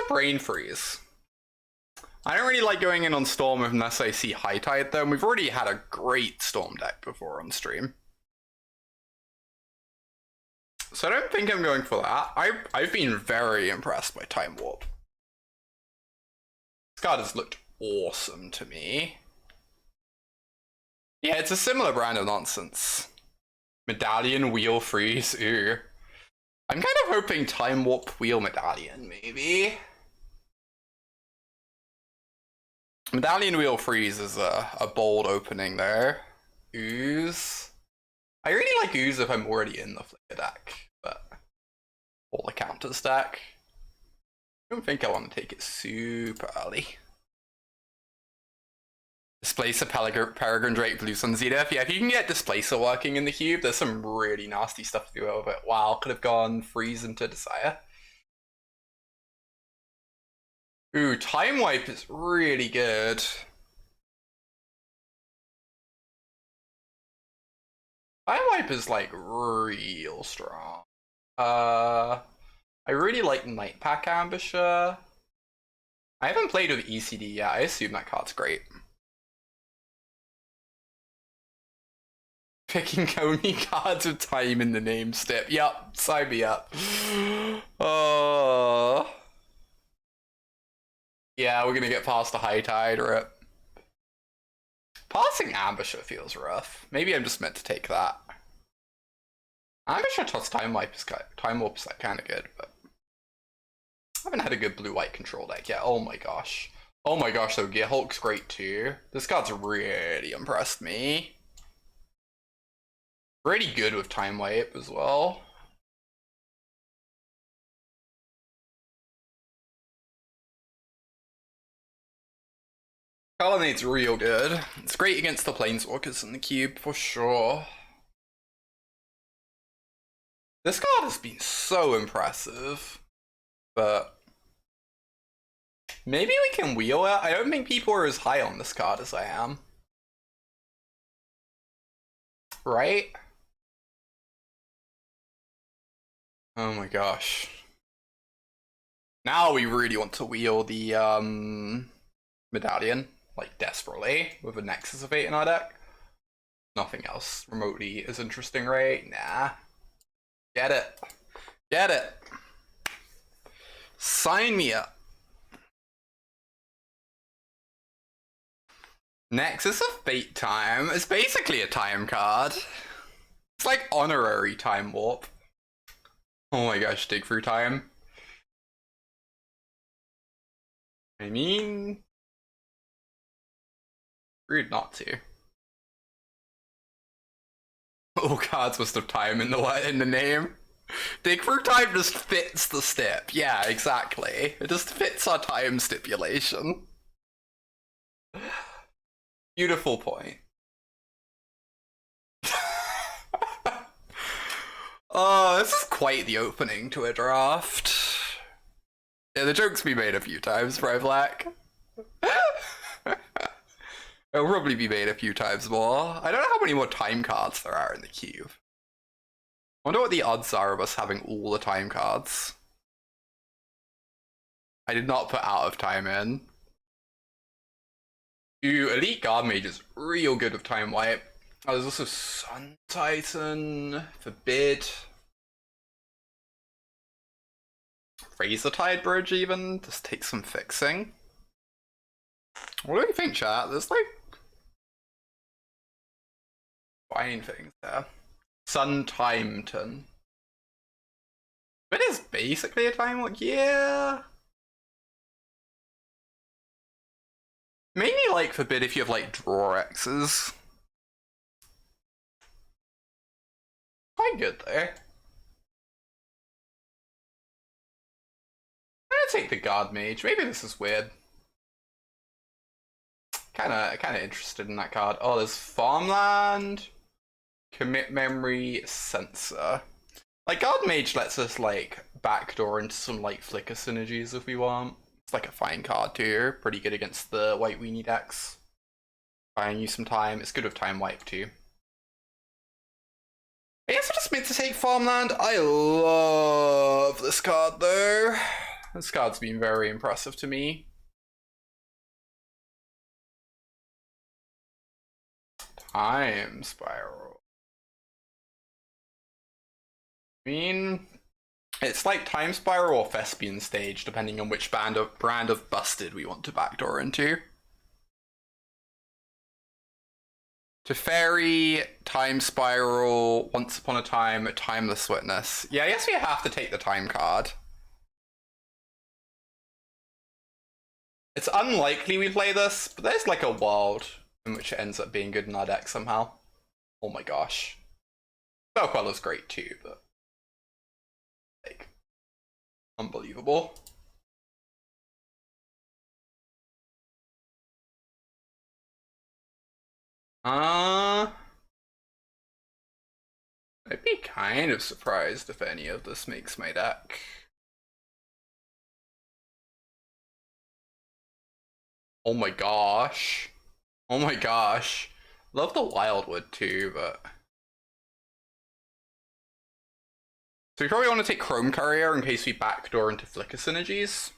a brain freeze. I don't really like going in on Storm unless I see High Tide though, and we've already had a great Storm deck before on stream. So I don't think I'm going for that. I've been very impressed by Time Warp. This card has looked awesome to me. Yeah, it's a similar brand of nonsense. Medallion, Wheel, Freeze, ooh. I'm kind of hoping Time Warp, Wheel, Medallion, maybe. Medallion, Wheel, Freeze is a bold opening there. Ooze. I really like Ooze if I'm already in the Flicker deck, but all the counter stack. I don't think I want to take it super early. Displacer, Peregrine Drake, Blue Sun Zenith. Yeah, if you can get Displacer working in the cube, there's some really nasty stuff to do over it. Wow, could have gone Freeze into Desire. Ooh, Time Wipe is really good. Time Wipe is like real strong. I really like Night Pack Ambusher. I haven't played with ECD yet. I assume that card's great. Picking only cards with time in the name step. Yup, sign me up. Oh. Yeah, we're gonna get past the High Tide rip. Passing Ambusher feels rough. Maybe I'm just meant to take that. Ambusher plus Time Warp is kind of good, but I haven't had a good blue-white control deck yet. Oh my gosh. Oh my gosh, though, Gear Hulk's great too. This card's really impressed me. Really good with Time Wipe as well. Colonnade's real good. It's great against the Planeswalkers in the cube, for sure. This card has been so impressive, but maybe we can wheel it. I don't think people are as high on this card as I am. Right? Oh my gosh. Now we really want to wheel the Medallion, like desperately, with a Nexus of 8 in our deck. Nothing else remotely is interesting, right? Nah. Get it. Get it. Sign me up. Nexus of Fate Time is basically a time card. It's like honorary Time Warp. Oh my gosh, dig through time. I mean, rude not to. All cards must have time in the name. Dig through time just fits the stip. Yeah, exactly. It just fits our time stipulation. Beautiful point. Oh, this is quite the opening to a draft. Yeah, the joke's been made a few times, Bri Black. It'll probably be made a few times more. I don't know how many more time cards there are in the cube. I wonder what the odds are of us having all the time cards. I did not put Out of Time in. Ooh, Elite Guard Mage is real good with Time Wipe. Oh, there's also Sun Titan, Forbid. Razor Tide Bridge even, just take some fixing. What do you think, chat? There's like fine things there. Sun Timeton. It is basically a time lock, yeah. Mainly like Forbid if you have like draw X's. Quite good there. I'm gonna take the God Mage. Maybe this is weird. Kinda interested in that card. Oh, there's Farmland, Commit Memory, Sensor. Like God Mage lets us like backdoor into some like Flicker synergies if we want. It's like a fine card too. Pretty good against the white weenie decks. Buying you some time. It's good with Time Wipe too. I guess I just meant to take Farmland. I love this card though. This card's been very impressive to me. Time Spiral. I mean, it's like Time Spiral or Thespian Stage, depending on which brand of busted we want to backdoor into. Teferi, Time Spiral, Once Upon a Time, Timeless Witness. Yeah, I guess we have to take the time card. It's unlikely we play this, but there's like a world in which it ends up being good in our deck somehow. Oh my gosh. Spellqueller's great too, but like, unbelievable. I'd be kind of surprised if any of this makes my deck. Oh my gosh. Oh my gosh. Love the Wildwood too, but... So we probably want to take Chrome Courier in case we backdoor into Flicker synergies.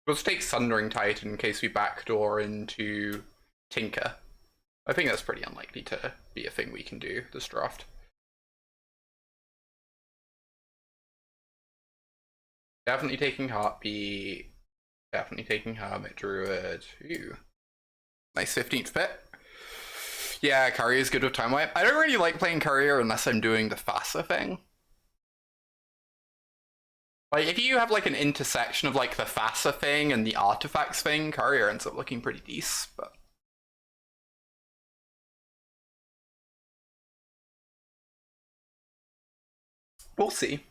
Let's take Sundering Titan in case we backdoor into Tinker. I think that's pretty unlikely to be a thing we can do this draft. Definitely taking Heartbeat. Definitely taking Hermit Druid. Ooh. Nice 15th pick. Yeah, Courier is good with Time Wipe. I don't really like playing Courier unless I'm doing the faster thing. Like, if you have like an intersection of like the Fassa thing and the artifacts thing, Courier ends up looking pretty decent, but... We'll see.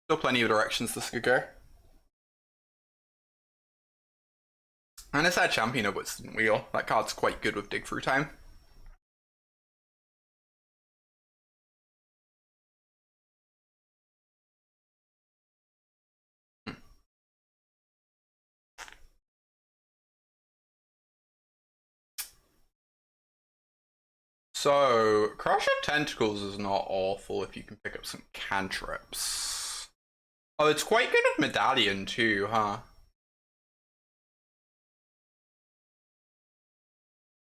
Still plenty of directions this could go. And it's that Champion of Witston Wheel. That card's quite good with Dig Through Time. So, Crush of Tentacles is not awful if you can pick up some cantrips. Oh, it's quite good with Medallion too, huh?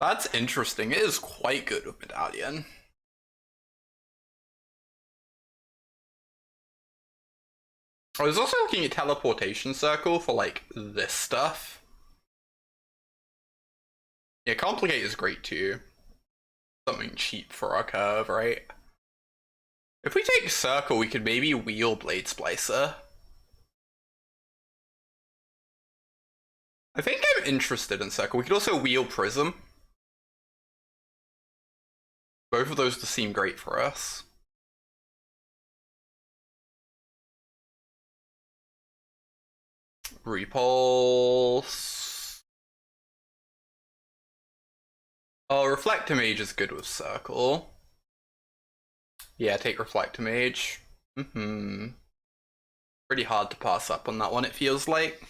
That's interesting. It is quite good with Medallion. I was also looking at Teleportation Circle for like this stuff. Yeah, Complicate is great too. Something cheap for our curve, right? If we take Circle, we could maybe wheel Blade Splicer. I think I'm interested in Circle. We could also wheel Prism. Both of those seem great for us. Repulse. Oh, Reflector Mage is good with Circle. Yeah, take Reflector Mage. Pretty hard to pass up on that one, it feels like.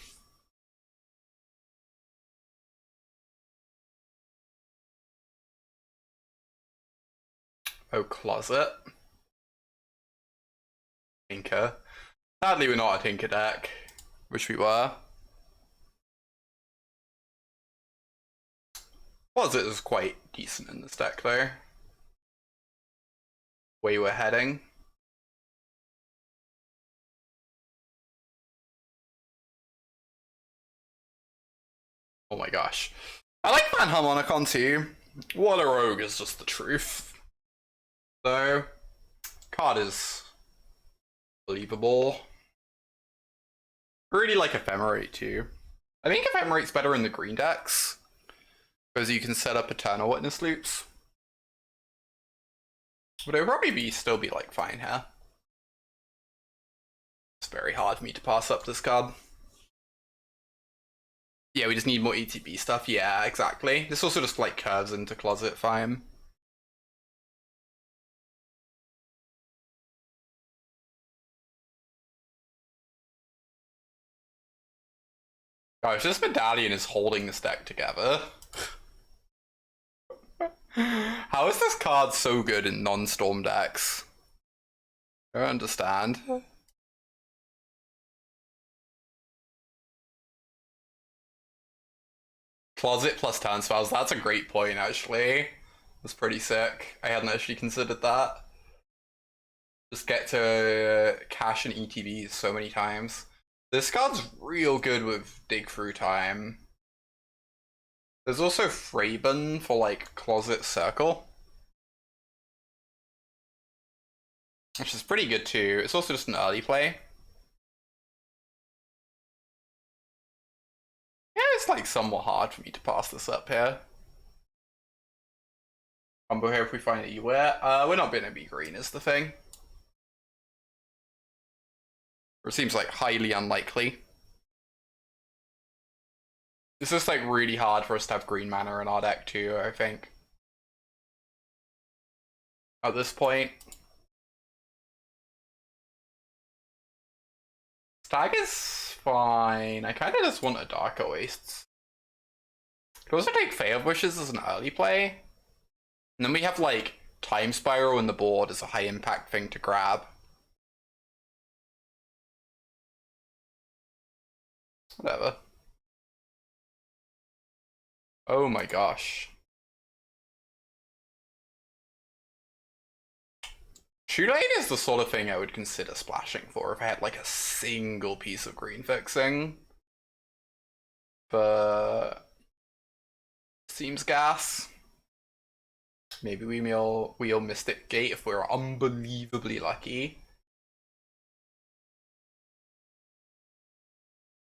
Oh, Closet. Tinker. Sadly, we're not a Tinker deck. Wish we were. Closet is quite decent in this deck, though. Way we're heading. Oh my gosh. I like Van Harmonicon too. What a Rogue is just the truth. So, card is believable. I really like Ephemerate too. I think Ephemerate's better in the green decks, because you can set up Eternal Witness loops. But it would probably still be like fine here. It's very hard for me to pass up this card. Yeah, we just need more ETB stuff. Yeah, exactly. This also just like curves into Closet fine. Gosh, this Medallion is holding this deck together. How is this card so good in non-storm decks? I don't understand. Closet plus turn spells. That's a great point, actually. That's pretty sick. I hadn't actually considered that. Just get to cash and ETBs so many times. This card's real good with dig through time. There's also Fraben for like Closet Circle, which is pretty good too. It's also just an early play. Yeah, it's like somewhat hard for me to pass this up here. Combo here if we find it anywhere. We're not gonna be green is the thing. Or it seems like highly unlikely. It's just like really hard for us to have green mana in our deck too, I think. At this point. Stag is fine. I kind of just want a Darker Wastes. Could also take Fey of Wishes as an early play. And then we have like Time Spiral in the board as a high impact thing to grab. Whatever. Oh my gosh. Shoelane is the sort of thing I would consider splashing for if I had like a single piece of green fixing. But seems gas. Maybe we'll Mystic Gate if we're unbelievably lucky.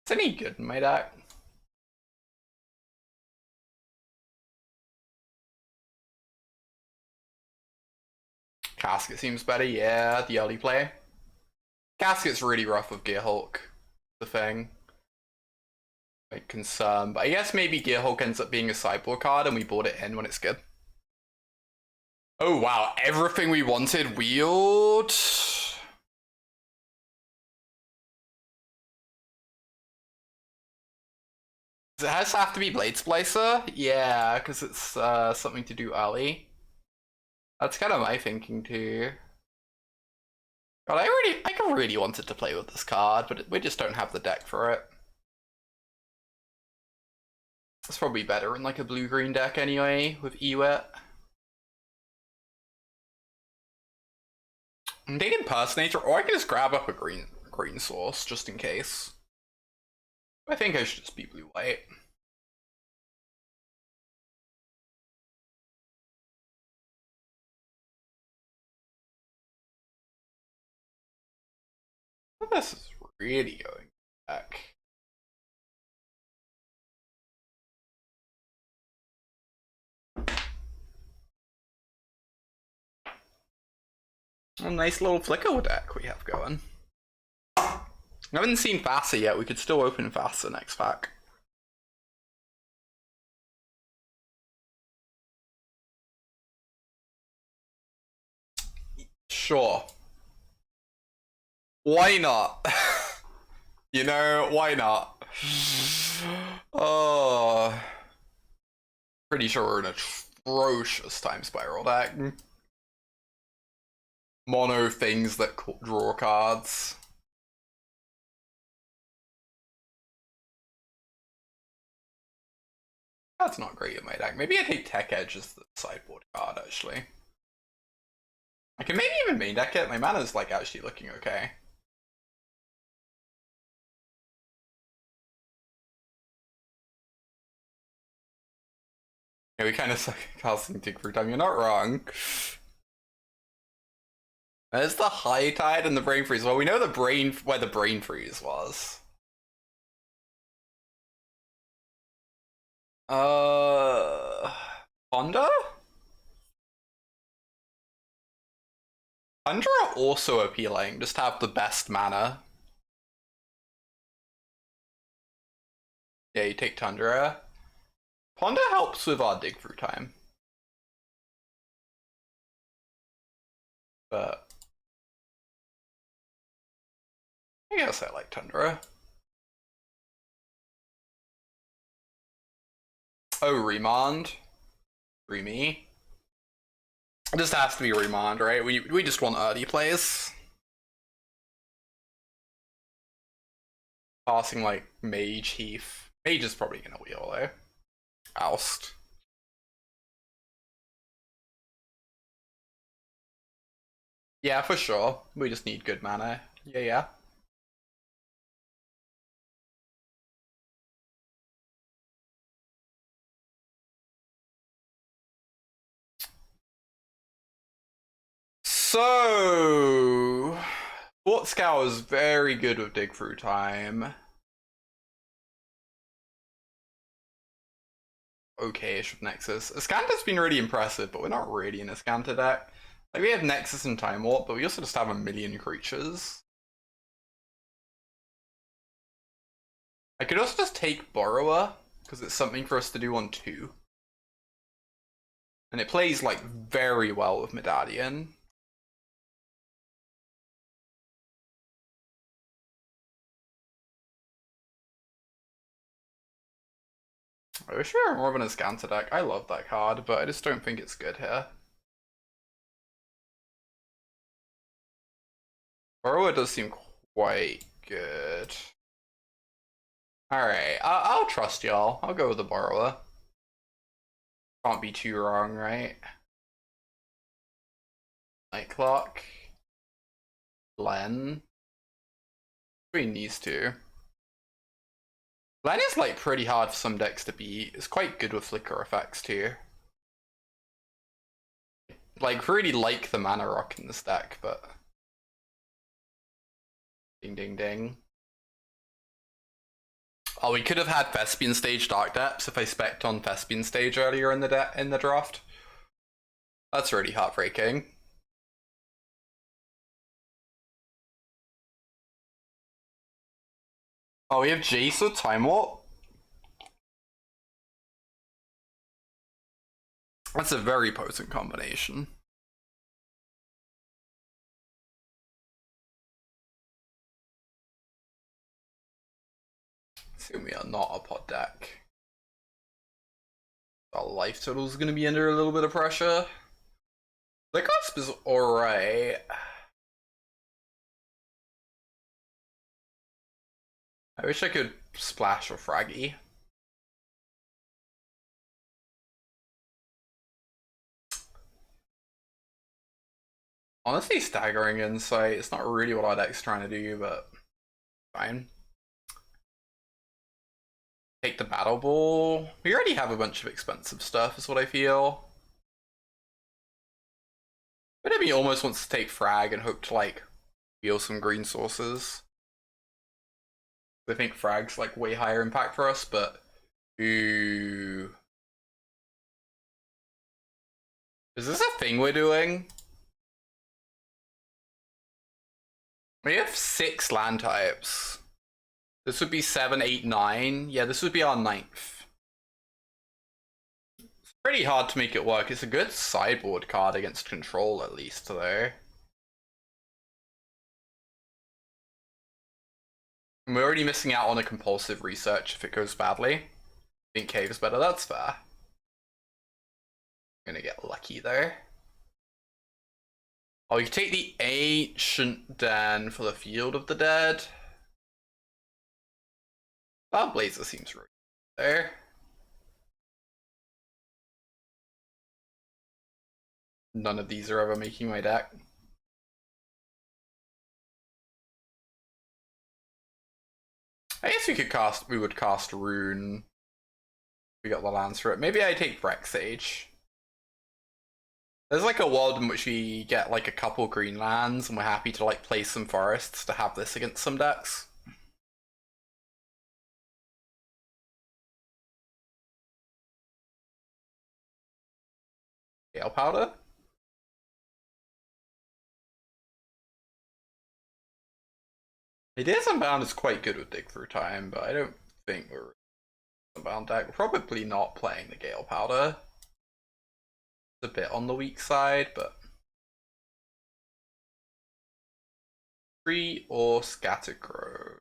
Is any good in my deck? Casket seems better, yeah, the early play. Casket's really rough with Gearhulk, the thing. Like, concern, but I guess maybe Gearhulk ends up being a sideboard card and we bought it in when it's good. Oh wow, everything we wanted wheeled? Does it have to be Blade Splicer? Yeah, because it's something to do early. That's kind of my thinking too. God, I really wanted to play with this card, but we just don't have the deck for it. It's probably better in like a blue-green deck anyway, with Ewet. I'm thinking Impersonator, or I can just grab up a green source, just in case. I think I should just be blue-white. This is really going back. A nice little flicker deck we have going. I haven't seen Faster yet. We could still open Faster next pack. Sure. Why not? You know, why not? Oh. Pretty sure we're an atrocious Time Spiral deck. Mono things that draw cards. That's not great in my deck. Maybe I take Tech Edge as the sideboard card, actually. I can maybe even main deck it. My mana's like actually looking okay. Yeah, we kind of suck at casting Dig Through Time. You're not wrong. There's the High Tide and the Brain Freeze. Well, we know where the Brain Freeze was. Ponder? Tundra also appealing. Just have the best mana. Yeah, you take Tundra. Ponder helps with our Dig Through Time. But I guess I like Tundra. Oh, Remand. Remy. It just has to be Remand, right? We just want early plays. Passing like Mage Heath. Mage is probably gonna wheel though. Oust. Yeah, for sure. We just need good mana. Yeah, yeah. So, Fort Scout is very good with dig through time. Okay-ish with Nexus. Ascanta's been really impressive, but we're not really in Ascanta deck. Like, we have Nexus and Time Warp, but we also just have a million creatures. I could also just take Borrower, because it's something for us to do on 2. And it plays, like, very well with Medallion. I wish we were more of an Ascanta deck. I love that card, but I just don't think it's good here. Borrower does seem quite good. Alright, I'll trust y'all. I'll go with the Borrower. Can't be too wrong, right? Night Clock. Glen. Between these two. Glen is like pretty hard for some decks to beat. It's quite good with flicker effects too. Like, really like the mana rock in this deck, but... Ding ding ding. Oh, we could have had Thespian Stage Dark Depths if I spec'd on Thespian Stage earlier in the draft. That's really heartbreaking. Oh, we have Jace with Time Warp? That's a very potent combination. Assume we are not a pot deck. Our life total is going to be under a little bit of pressure. The cusp is alright. I wish I could splash or fraggy. Honestly, staggering insight. It's not really what our deck's trying to do, but fine. Take the battle ball. We already have a bunch of expensive stuff, is what I feel. But I mean, almost wants to take frag and hope to like deal some green sources. I think frag's like way higher impact for us, but ooh. Is this a thing we're doing? We have 6 land types. This would be 7, 8, 9. Yeah, this would be our 9th. It's pretty hard to make it work. It's a good sideboard card against control, at least, though. And we're already missing out on a compulsive research if it goes badly. I think cave is better, that's fair. I'm gonna get lucky there. Oh, you take the Ancient Den for the Field of the Dead. That Blazer seems right there. None of these are ever making my deck. I guess we would cast Rune. We got the lands for it. Maybe I take Brexage. There's like a world in which we get like a couple green lands and we're happy to like play some forests to have this against some decks. Gale Powder? It is Unbound is quite good with Dig Through Time, but I don't think we're Unbound deck. We're probably not playing the Gale Powder. It's a bit on the weak side, but Tree or Scattergrove.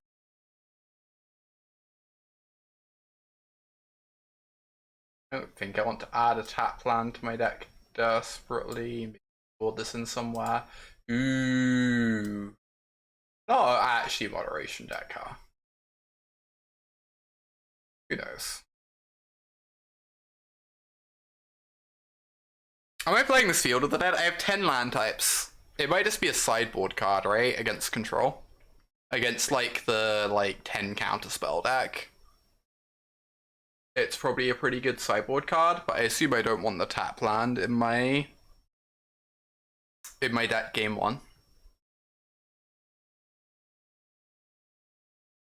I don't think I want to add a tap land to my deck desperately. Maybe board this in somewhere. Ooh. Not actually moderation deck, huh? Who knows? Am I playing this Field of the Dead? I have 10 land types. It might just be a sideboard card, right? Against control. Against, like, the, 10 counterspell deck. It's probably a pretty good sideboard card, but I assume I don't want the tap land in my deck game 1.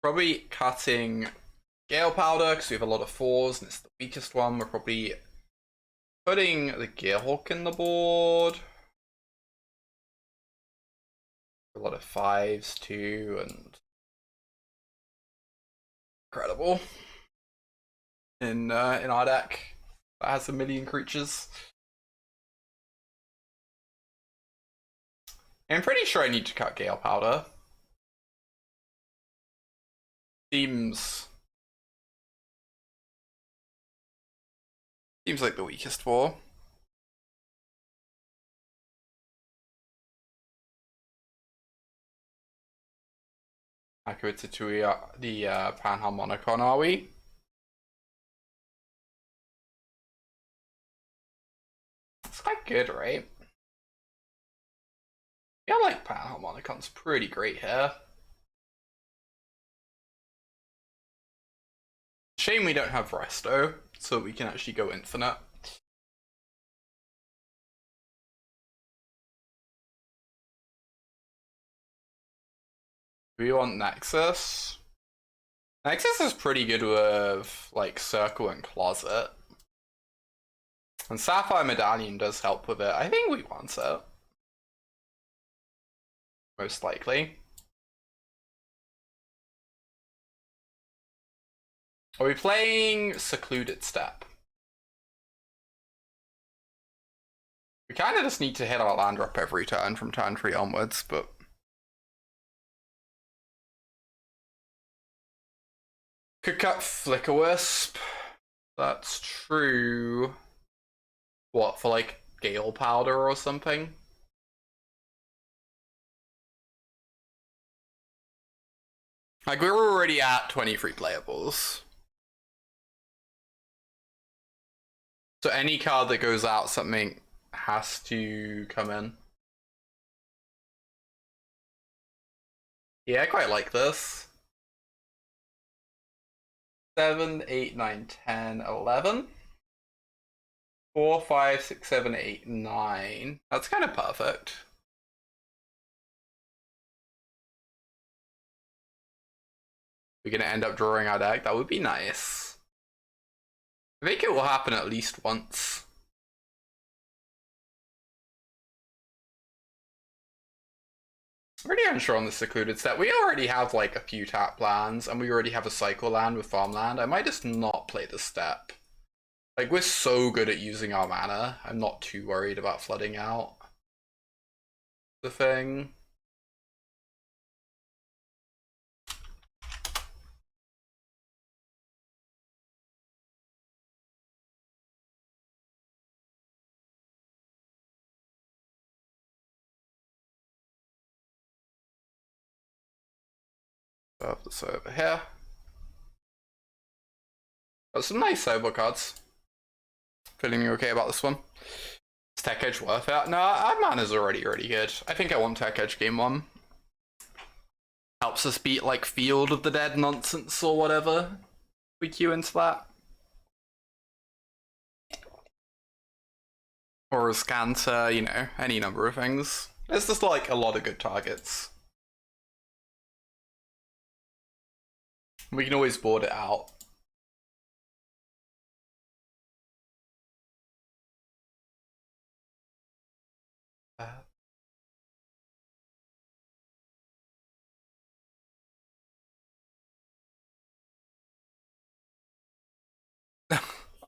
Probably cutting Gale Powder, because we have a lot of 4s, and it's the weakest one. We're probably putting the Gearhawk in the board. A lot of 5s too, and incredible. In our deck that has a million creatures. I'm pretty sure I need to cut Gale Powder. Seems like the weakest 4. Accurate to the Panharmonicon, are we? It's quite good, right? Yeah, I like Panharmonicon's pretty great here. Shame we don't have Resto, so we can actually go infinite. Do we want Nexus? Nexus is pretty good with, like, Circle and Closet. And Sapphire Medallion does help with it. I think we want it. Most likely. Are we playing Secluded Step? We kind of just need to hit our land drop every turn from turn 3 onwards, but... Could cut Flicker Wisp. That's true. What, for like Gale Powder or something? Like, we're already at 23 playables. So any card that goes out, something has to come in. Yeah, I quite like this. 7, 8, 9, 10, 11. 4, 5, 6, 7, 8, 9. That's kind of perfect. We're gonna end up drawing our deck. That would be nice. I think it will happen at least once. I'm pretty unsure on the Secluded Step. We already have like a few tap lands, and we already have a cycle land with farmland. I might just not play the step. Like, we're so good at using our mana. I'm not too worried about flooding out the thing. Have this over here. Got some nice sideboard cards. Feeling okay about this one. Is Tech Edge worth it? No, our mana's already really good. I think I want Tech Edge game 1. Helps us beat like Field of the Dead nonsense or whatever. We queue into that. Or a Scanter, you know, any number of things. There's just like a lot of good targets. We can always board it out.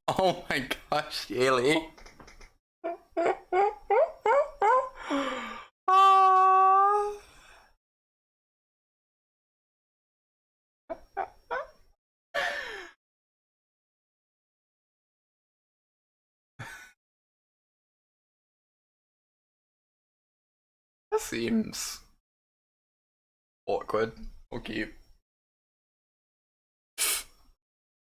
Oh my gosh, really? Ah. That seems awkward or cute.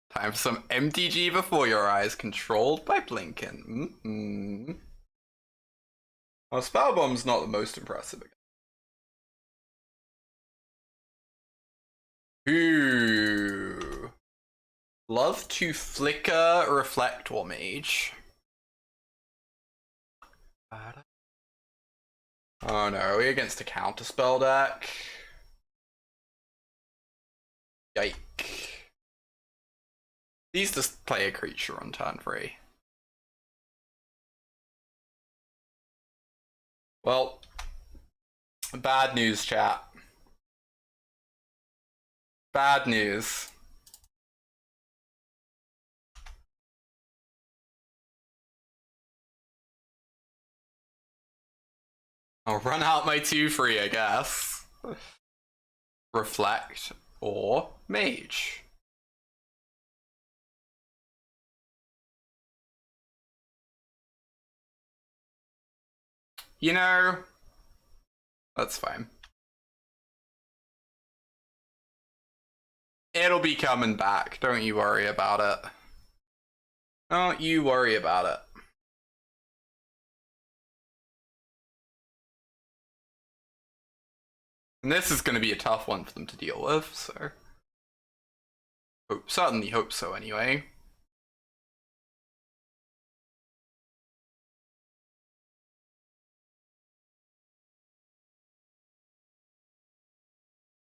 Time for some MTG before your eyes, controlled by Blinken. Well, Spell Bomb's not the most impressive. Ooh. Love to flicker Reflect or Mage. Oh no, are we against a counterspell deck? Yike. Please just play a creature on turn 3. Well, bad news, chat. Bad news. I'll run out my 2-3, I guess. Reflect or Mage. You know, that's fine. It'll be coming back. Don't you worry about it. Don't you worry about it. And this is going to be a tough one for them to deal with, so... certainly hope so, anyway.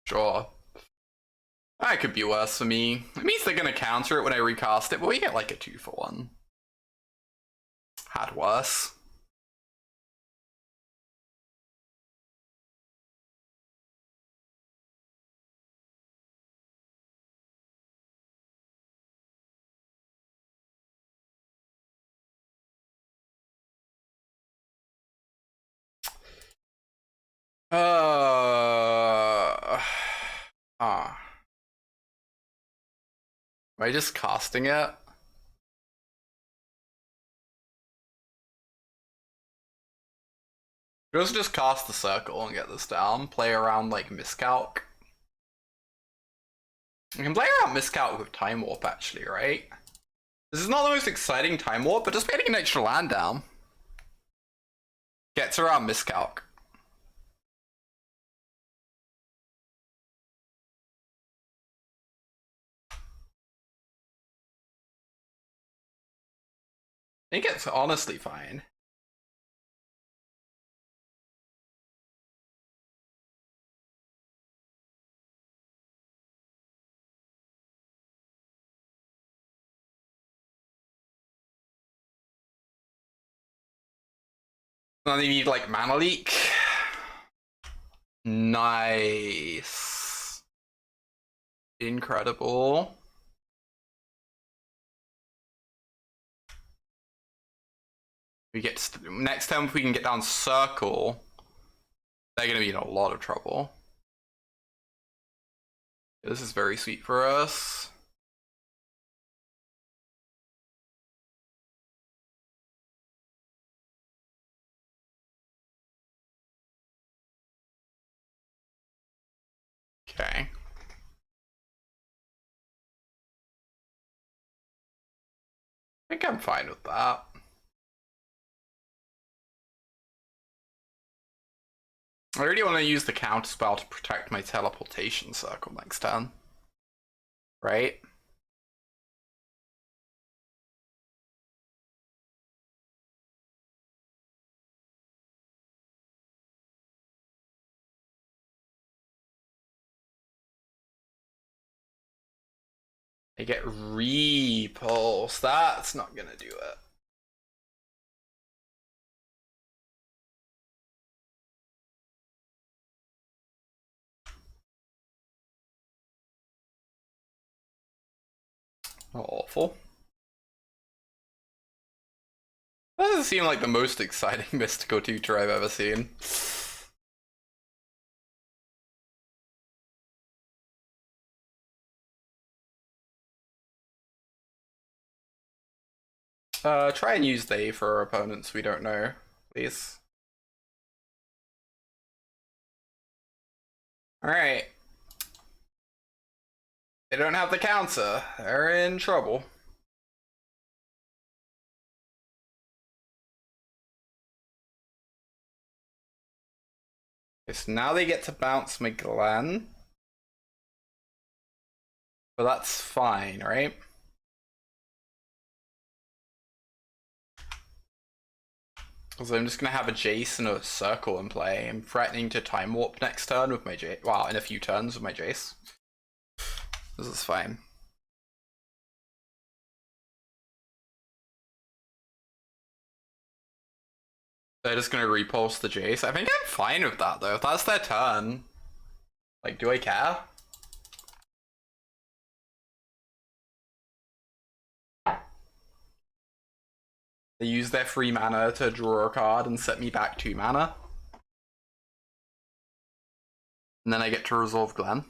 Sure. That could be worse for me. It means they're going to counter it when I recast it, but we get like a 2-for-1. Had worse. Am I just casting it? Just cast the circle and get this down. Play around like Miscalc. I can play around Miscalc with Time Warp actually, right? This is not the most exciting Time Warp, but just getting an extra land down gets around Miscalc. I think it's honestly fine. Now they need like mana leak. Nice. Incredible. We get next time if we can get down circle, they're gonna be in a lot of trouble. This is very sweet for us. Okay. I think I'm fine with that. I really want to use the counter spell to protect my teleportation circle next turn. Right? I get repulse. That's not gonna do it. Awful. That doesn't seem like the most exciting mystical tutor I've ever seen. Try and use they for opponents we don't know, please. Alright. They don't have the counter. They're in trouble. Okay, so now they get to bounce my Glen. But that's fine, right? So I'm just gonna have a Jace and a Circle in play. I'm threatening to Time Warp next turn with my Jace. Wow, in a few turns with my Jace. This is fine. They're just gonna repulse the Jace. I think I'm fine with that though. If that's their turn, like, do I care? They use their free mana to draw a card and set me back 2 mana. And then I get to resolve Glen.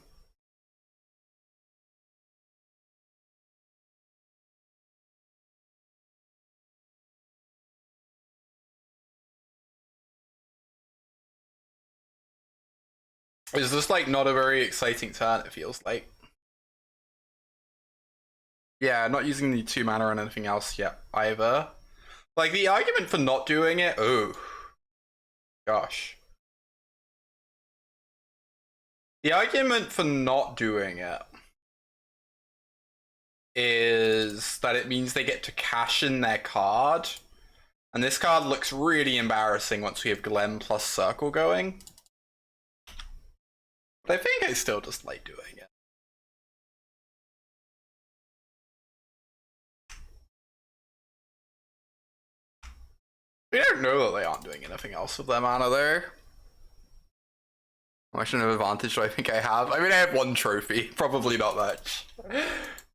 It's just like not a very exciting turn, it feels like. Yeah, not using the 2 mana on anything else yet either. Like, the argument for not doing it, oh. Gosh. The argument for not doing it is that it means they get to cash in their card. And this card looks really embarrassing once we have Glen plus Circle going. But I think I still just like doing it. We don't know that they aren't doing anything else with their mana there. How much of an advantage do I think I have? I mean, I have 1 trophy. Probably not much.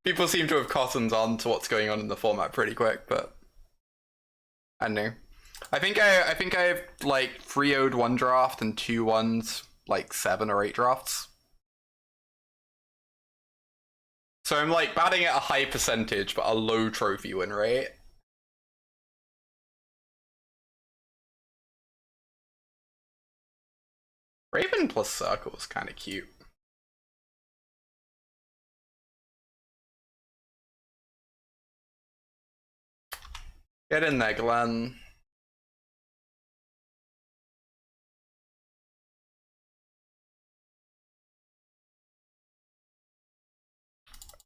People seem to have cottoned on to what's going on in the format pretty quick, but I don't know. I think I've like 3-0'd 1 draft and 2 ones, like 7 or 8 drafts. So I'm like batting at a high percentage, but a low trophy win rate. Raven plus Circle is kind of cute. Get in there, Glen.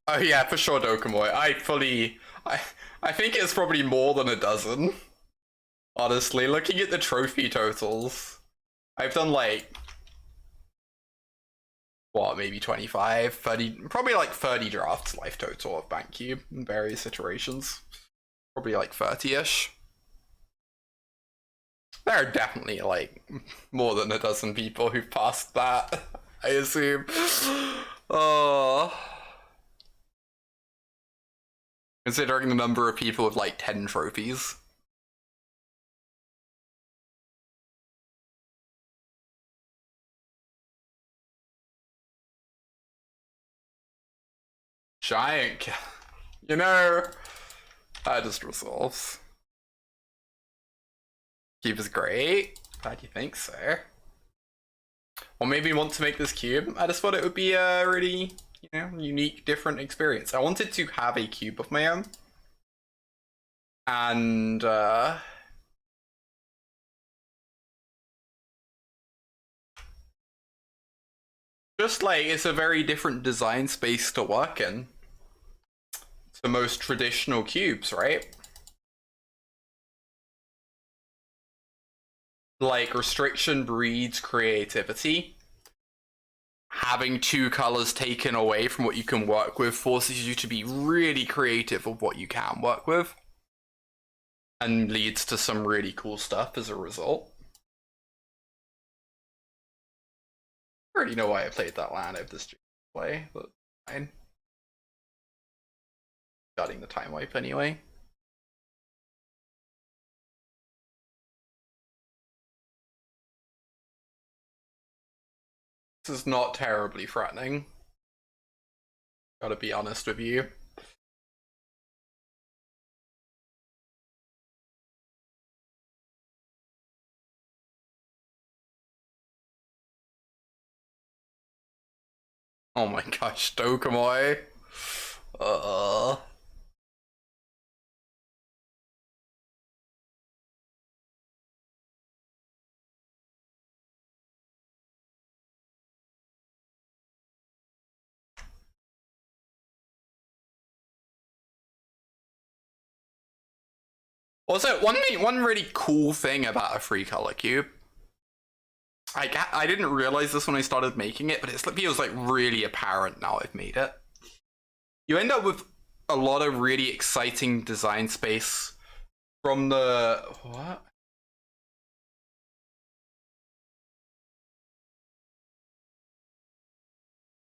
Oh yeah, for sure, Dokumoy. I think it's probably more than a dozen. Honestly, looking at the trophy totals, I've done like, what, maybe 25, 30, probably like 30 drafts life total of Bant Cube in various iterations. Probably like 30-ish. There are definitely like more than a dozen people who've passed that, I assume. Oh. Considering the number of people with like 10 trophies. Giant, you know, that just resolves. Cube is great. Glad you think so. Or maybe want to make this cube. I just thought it would be a really, you know, unique, different experience. I wanted to have a cube of my own. And just like it's a very different design space to work in to most traditional cubes, right? Like, restriction breeds creativity. Having 2 colors taken away from what you can work with forces you to be really creative with what you can work with. And leads to some really cool stuff as a result. I already know why I played that land of this play, but fine. Gutting the time wipe anyway. This is not terribly threatening. Gotta be honest with you. Oh my gosh, Dokumoy. Also, one really cool thing about a free color cube, I didn't realize this when I started making it, but it feels like really apparent now I've made it. You end up with a lot of really exciting design space from the what?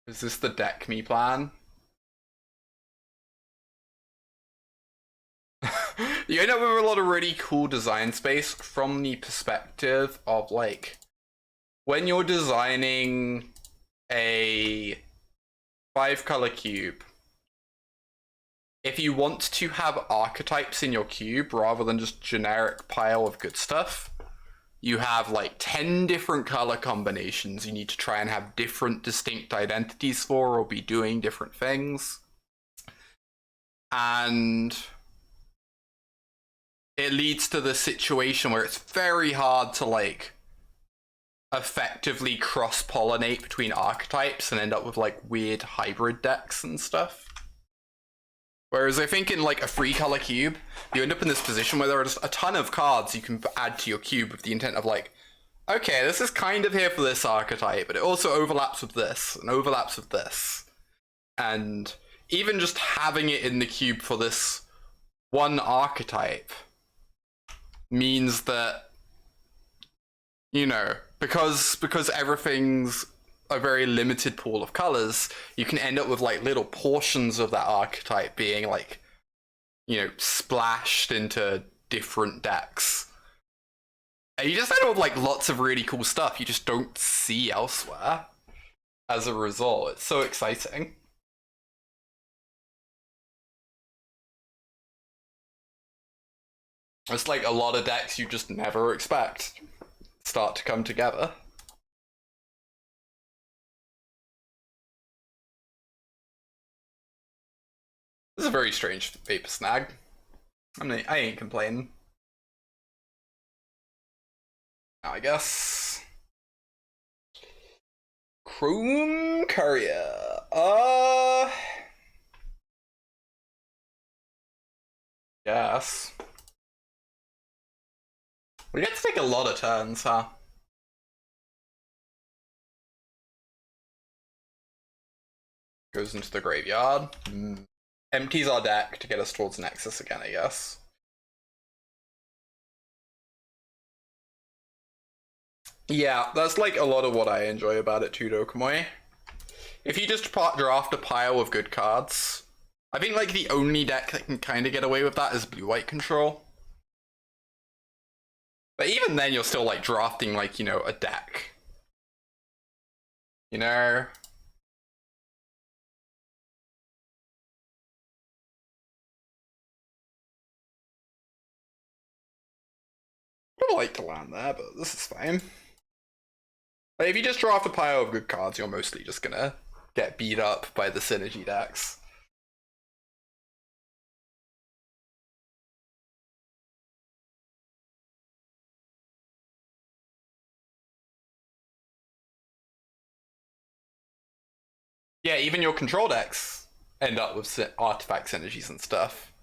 Is this the deck me plan? You end up with a lot of really cool design space from the perspective of like when you're designing a 5-color cube, if you want to have archetypes in your cube rather than just generic pile of good stuff, you have like 10 different color combinations you need to try and have different distinct identities for or be doing different things. And it leads to the situation where it's very hard to like effectively cross-pollinate between archetypes and end up with like weird hybrid decks and stuff. Whereas I think in like a 3-color cube, you end up in this position where there are just a ton of cards you can add to your cube with the intent of like, okay, this is kind of here for this archetype, but it also overlaps with this and overlaps with this. And even just having it in the cube for this one archetype means that, you know, because everything's a very limited pool of colors, you can end up with like little portions of that archetype being like, you know, splashed into different decks. And you just end up with like lots of really cool stuff you just don't see elsewhere as a result. It's so exciting. It's like a lot of decks you just never expect start to come together. This is a very strange vapor snag. I ain't complaining. I guess. Chrome Courier. Yes. We get to take a lot of turns, huh? Goes into the graveyard. Empties our deck to get us towards Nexus again, I guess. Yeah, that's like a lot of what I enjoy about it too, Dokkamoi. If you just draft a pile of good cards, I think like the only deck that can kind of get away with that is blue-white control. But even then, you're still like drafting like, you know, a deck. You know? I would like to land there, but this is fine. Like, if you just draft a pile of good cards, you're mostly just gonna get beat up by the synergy decks. Yeah, even your control decks end up with artifact synergies and stuff.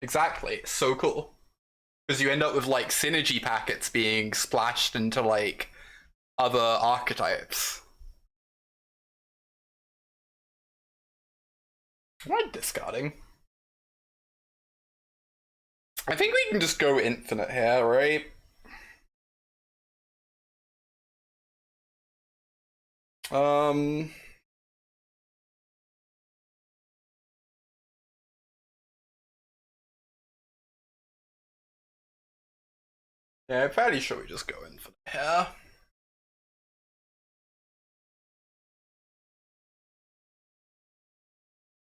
Exactly, it's so cool. Because you end up with like synergy packets being splashed into like other archetypes. Am I discarding? I think we can just go infinite here, right? Yeah, I'm fairly sure we just go infinite here.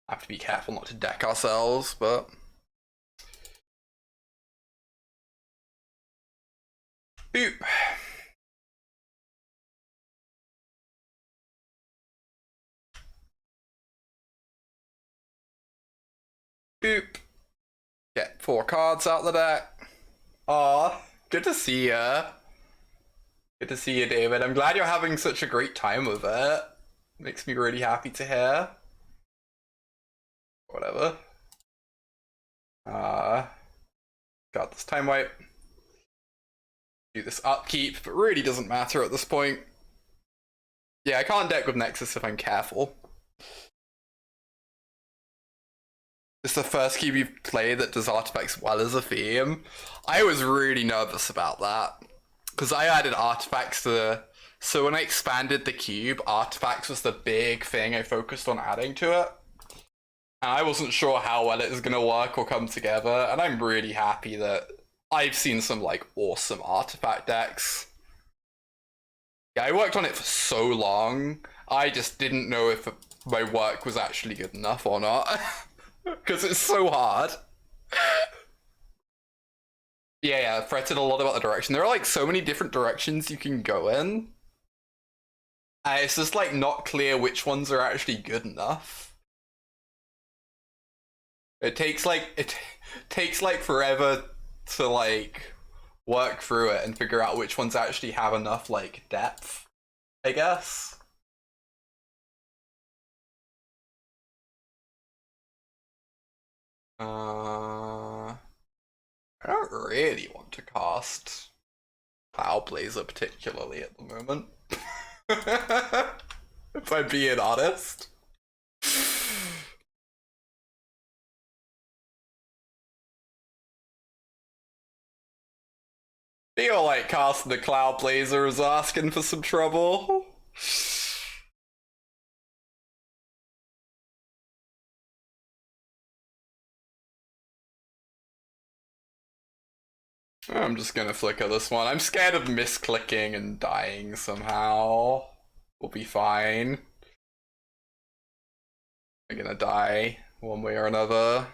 Have to be careful not to deck ourselves, but boop. Boop. Get 4 cards out the deck. Aw, good to see ya. Good to see you, David. I'm glad you're having such a great time with it. Makes me really happy to hear. Whatever. God, this time wipe. Do this upkeep, but really doesn't matter at this point. Yeah, I can't deck with Nexus if I'm careful. It's the first cube you've played that does artifacts well as a theme. I was really nervous about that. Because I added artifacts to the... So when I expanded the cube, artifacts was the big thing I focused on adding to it. And I wasn't sure how well it was going to work or come together, and I'm really happy that I've seen some, like, awesome artifact decks. Yeah, I worked on it for so long, I just didn't know if my work was actually good enough or not. Because it's so hard. Yeah, fretted a lot about the direction. There are, like, so many different directions you can go in. And it's just, like, not clear which ones are actually good enough. It takes like forever to like work through it and figure out which ones actually have enough like depth, I guess. I don't really want to cast Cloud Blazer particularly at the moment. If I'm being honest. Feel like casting the Cloud Blazer is asking for some trouble. I'm just gonna flicker this one. I'm scared of misclicking and dying somehow. We'll be fine. I'm gonna die one way or another.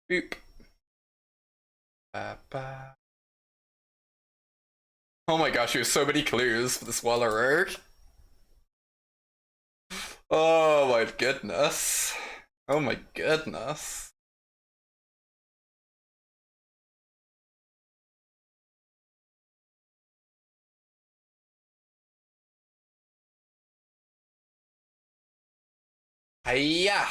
Boop. Ba-ba. Oh my gosh, there's so many clues for this Wallererg. Oh my goodness. Oh my goodness. Hiya!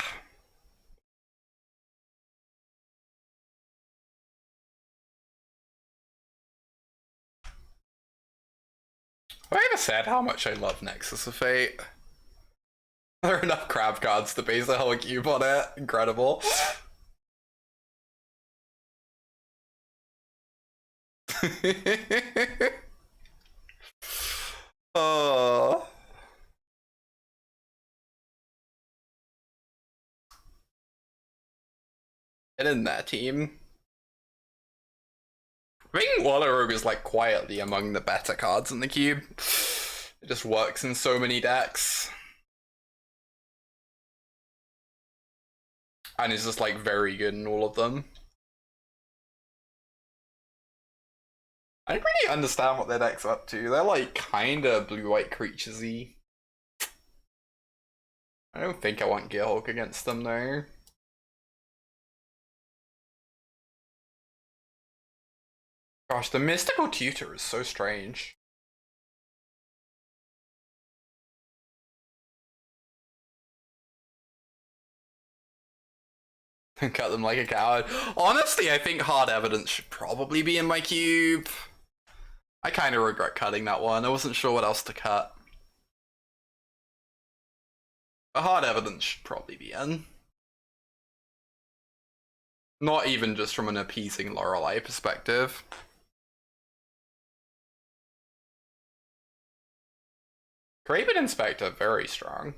Have I ever said how much I love Nexus of Fate? There are enough crab cards to base a whole cube on it. Incredible. Oh. Get in there, team. I think Wallerog is like quietly among the better cards in the cube. It just works in so many decks. And is just like very good in all of them. I don't really understand what their deck's up to. They're like kinda blue-white creatures-y. I don't think I want Gearhulk against them though. Gosh, the Mystical Tutor is so strange. Cut them like a coward. Honestly, I think Hard Evidence should probably be in my cube. I kind of regret cutting that one. I wasn't sure what else to cut. But Hard Evidence should probably be in. Not even just from an appeasing Lorelei perspective. Graven Inspector, very strong.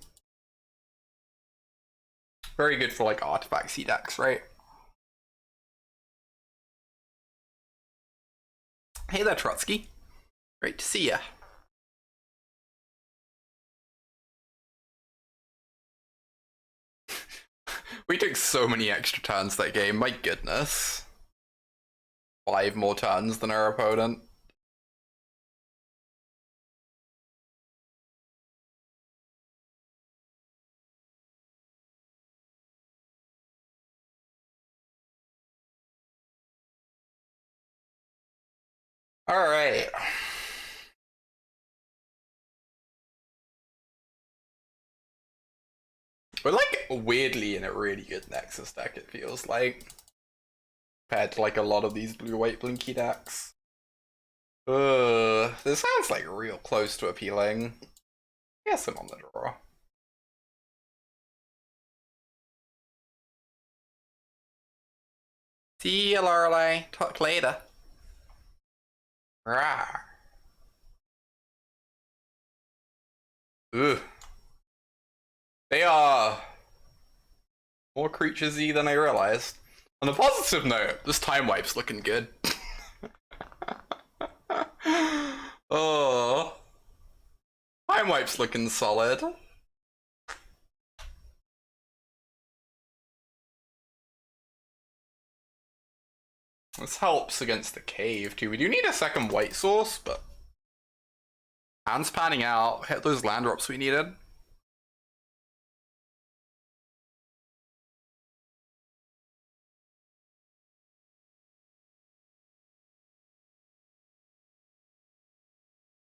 Very good for like artifactsy decks, right? Hey there, Trotsky. Great to see ya. We took so many extra turns that game, my goodness. 5 more turns than our opponent. Alright. We're like weirdly in a really good Nexus deck, it feels like. Compared to like a lot of these blue-white blinky decks. This sounds like real close to appealing. Yes, I'm on the draw. See you, Lorelei. Talk later. Rawr. Ugh. They are more creatures-y than I realized. On a positive note, this time wipe's looking good. Oh. Time wipe's looking solid. This helps against the cave too. We do need a second white source, but hand's panning out. Hit those land drops we needed.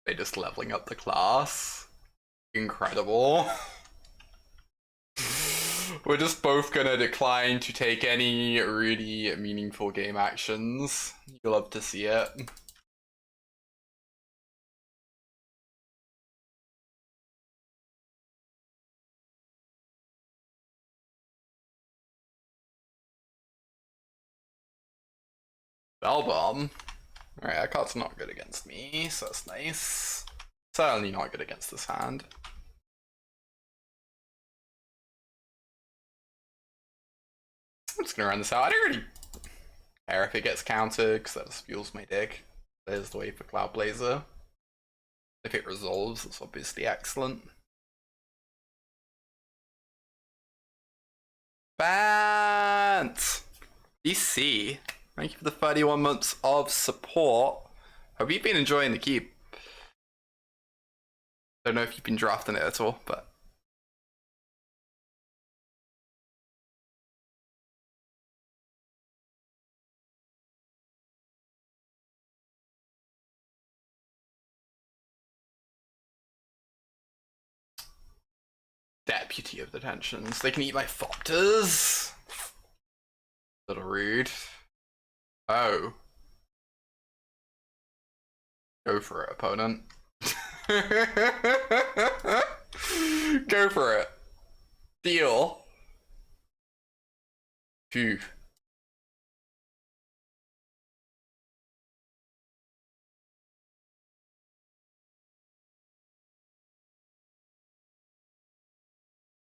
They just leveling up the class. Incredible. We're just both gonna decline to take any really meaningful game actions. You love to see it. Spellbomb. Alright, that card's not good against me, so that's nice. Certainly not good against this hand. I'm just gonna run this out. I don't really care if it gets countered, because that just fuels my deck. There's the way for Cloud Blazer. If it resolves, it's obviously excellent. Bant! BC, thank you for the 31 months of support. Have you been enjoying the cube? Don't know if you've been drafting it at all, but Deputy of Detentions. They can eat my Thopters. Little rude. Oh. Go for it, opponent. Go for it. Deal. Phew.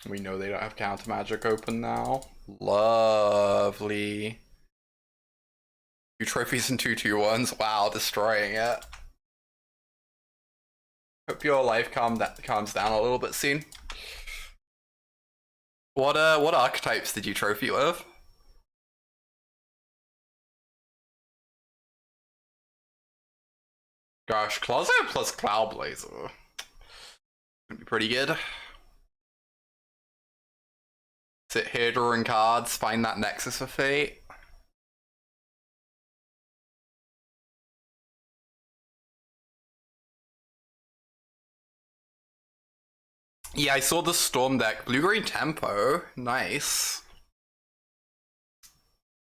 We know they don't have counter magic open now. Lovely. 2 trophies and 2/2/1s. Wow, destroying it. Hope your life calms down a little bit soon. What archetypes did you trophy with? Gosh, Closet plus Cloud Blazer. Gonna be pretty good. Sit here drawing cards, find that Nexus for Fate. Yeah, I saw the Storm deck. Blue-green tempo. Nice.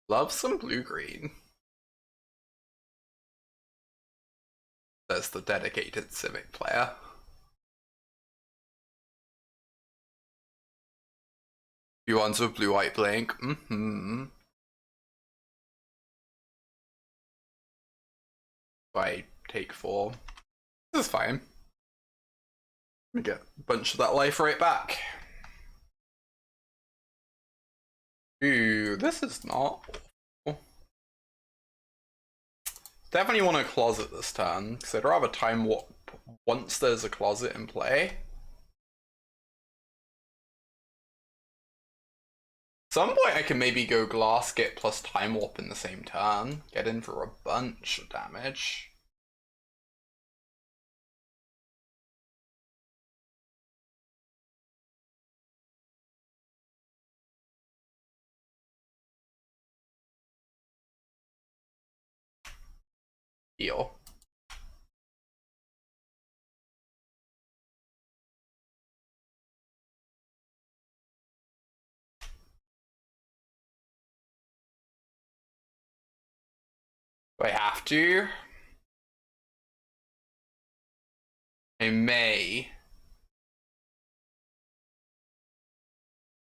Love some blue-green. There's the dedicated Civic player. Few ones with blue-white blink. I take 4. This is fine. Let me get a bunch of that life right back. Ooh, this is not awful. Definitely want a closet this turn, because I'd rather time warp once there's a closet in play. At some point I can maybe go Glassgate plus Time Warp in the same turn. Get in for a bunch of damage. Deal. Do I have to? I may.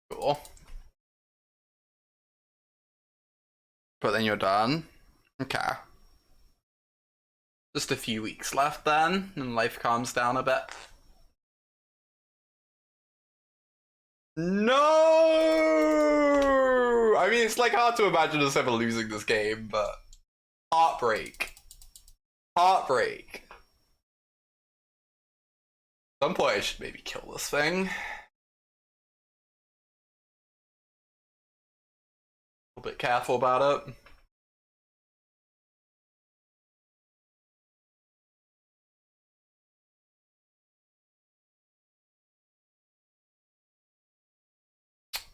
Cool. But then you're done. Okay. Just a few weeks left then, and life calms down a bit. No! I mean, it's like hard to imagine us ever losing this game, but heartbreak. Heartbreak. At some point I should maybe kill this thing. A little bit careful about it.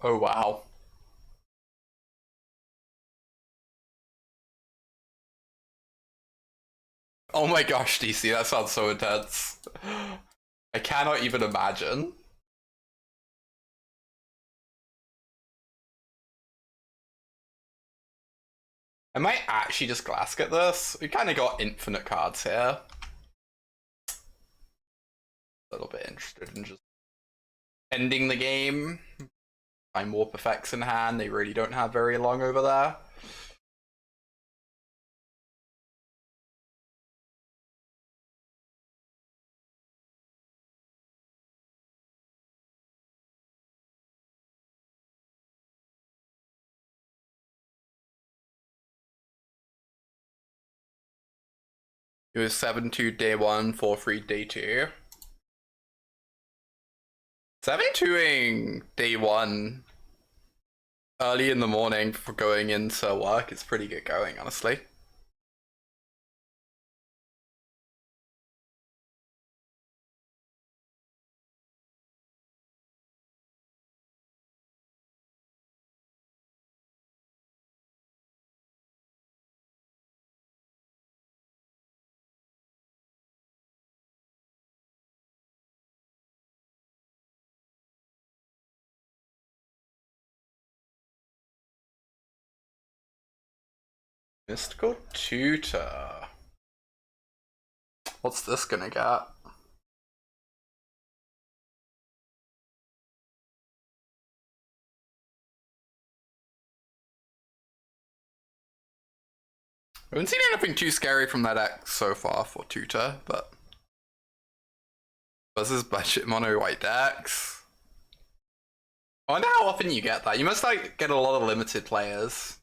Oh wow. Oh my gosh, DC, that sounds so intense. I cannot even imagine. I might actually just glass get this. We kind of got infinite cards here. A little bit interested in just ending the game. Time Warp effects in hand. They really don't have very long over there. It was 7-2 day 1, 4-3 day 2. 7-2ing day 1 early in the morning for going into work is pretty good going, honestly. Mystical Tutor. What's this gonna get? I haven't seen anything too scary from that deck so far for Tutor, but versus budget mono white decks. I wonder how often you get that. You must like get a lot of limited players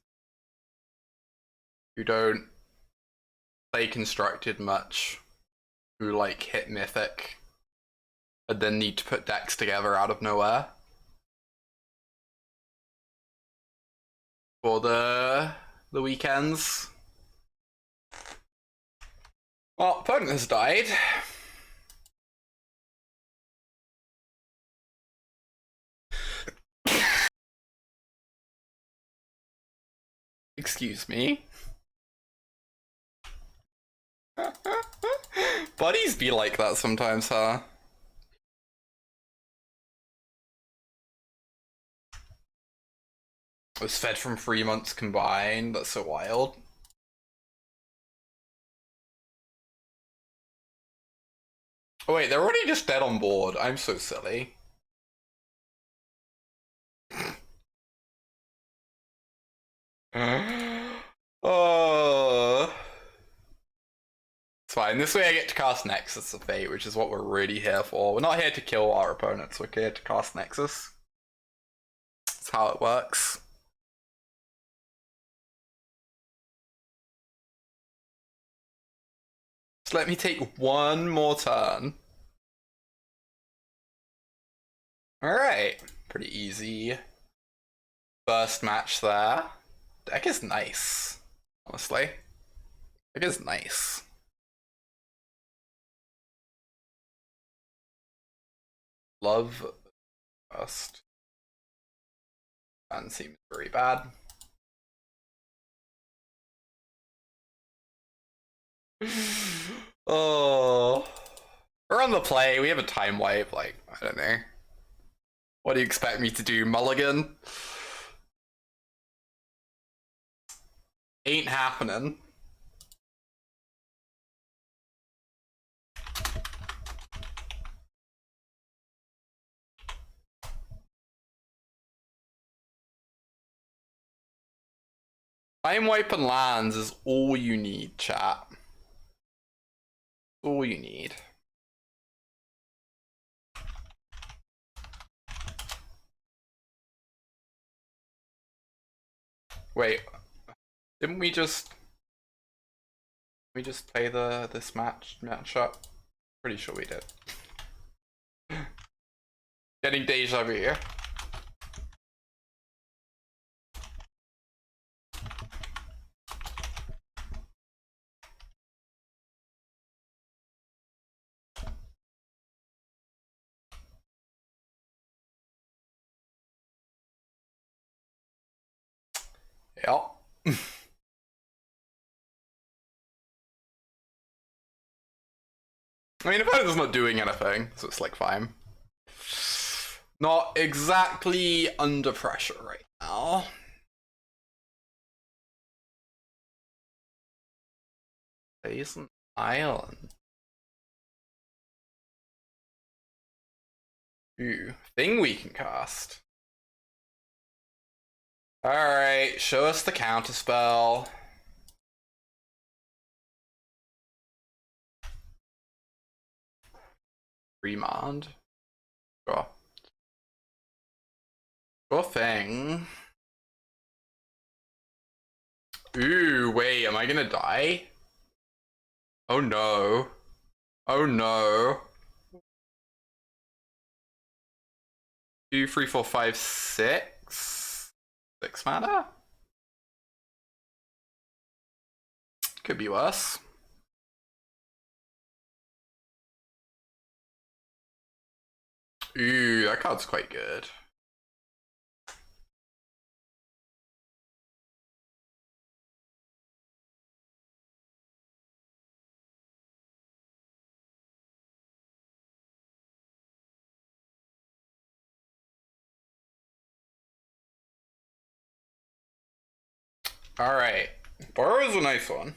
who don't play constructed much, who like hit mythic and then need to put decks together out of nowhere for the weekends. Well, opponent has died. Excuse me. Buddies be like that sometimes, huh? Was fed from 3 months combined. That's so wild. Oh wait, they're already just dead on board. I'm so silly. Oh. It's fine. This way I get to cast Nexus of Fate, which is what we're really here for. We're not here to kill our opponents, we're here to cast Nexus. That's how it works. Just let me take one more turn. Alright. Pretty easy. First match there. Deck is nice, honestly. Deck is nice. Love first. And seems very bad. Oh. We're on the play. We have a time wipe. Like, I don't know. What do you expect me to do? Mulligan? Ain't happening. Time wipe and lands is all you need, chat. All you need. Wait, didn't we just play this matchup? Pretty sure we did. Getting deja vu here. Yeah. I mean, opponent's not doing anything, so it's like fine. Not exactly under pressure right now. Basin Island. Ooh, thing we can cast. Alright, show us the counterspell. Remand. Sure. Sure thing. Ooh, wait, am I gonna die? Oh no. Oh no. 2, 3, 4, 5, 6? 6 mana? Could be worse. Ooh, that card's quite good. Alright. Borrow's a nice one.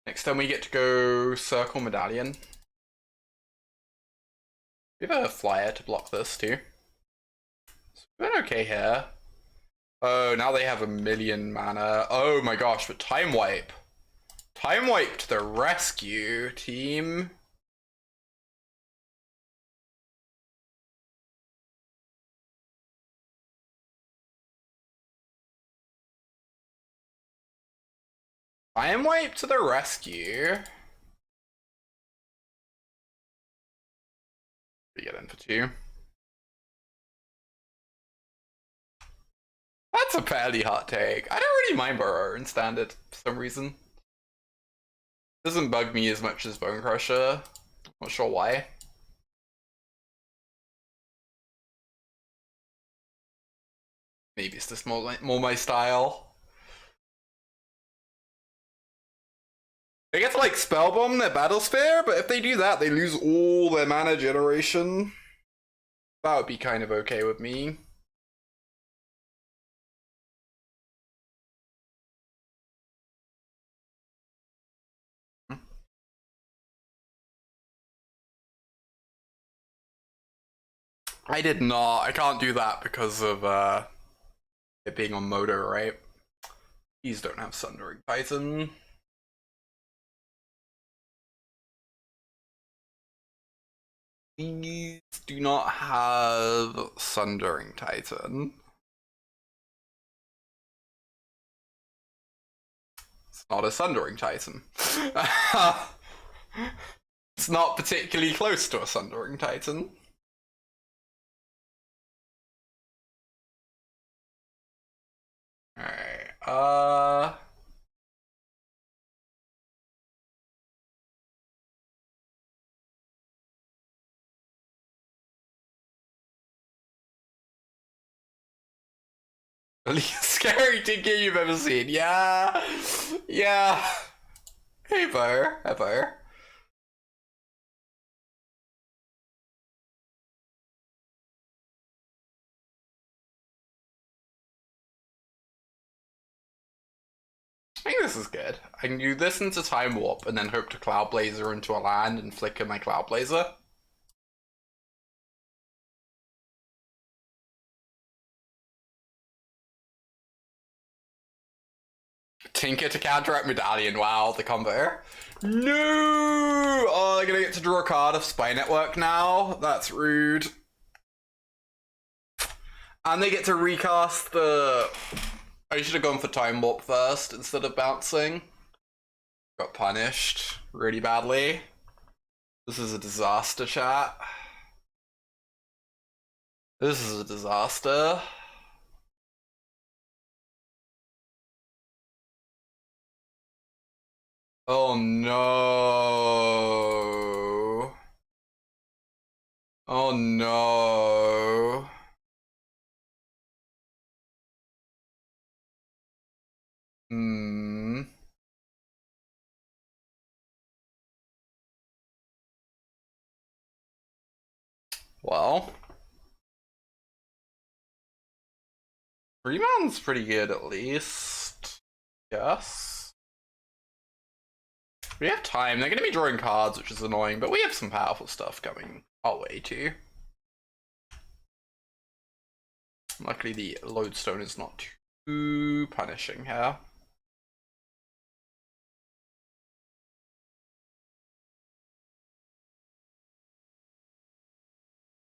Next time we get to go Circle Medallion. We have a flyer to block this too. So we're doing okay here. Oh, now they have 1,000,000 mana. Oh my gosh, but Time Wipe. Time Wipe to the rescue, team. Time Wipe to the rescue. We get in for 2. That's a fairly hot take. I don't really mind Burrow in standard for some reason. Doesn't bug me as much as Bone Crusher. Not sure why. Maybe it's just more my style. They get to like Spellbomb their Battle Sphere, but if they do that, they lose all their mana generation. That would be kind of okay with me. I did not. I can't do that because of it being on Moto, right? These don't have Sundering Titan. These do not have Sundering Titan. It's not a Sundering Titan. It's not particularly close to a Sundering Titan. Alright, the least scary ticket you've ever seen. Yeah. Yeah. Hey, Fire. Hey, Fire. I think this is good. I can do this into Time Warp and then hope to Cloud Blazer into a land and flicker my Cloud Blazer. Tinker to counteract Medallion. Wow, the combo. No! Oh, they're gonna get to draw a card of Spy Network now. That's rude. And they get to recast the... I should have gone for Time Warp first instead of bouncing. Got punished really badly. This is a disaster, chat. This is a disaster. Oh no. Oh no. Hmm. Well. 3-man's pretty good at least. Yes. We have time. They're going to be drawing cards, which is annoying, but we have some powerful stuff coming our way too. Luckily, the lodestone is not too punishing here.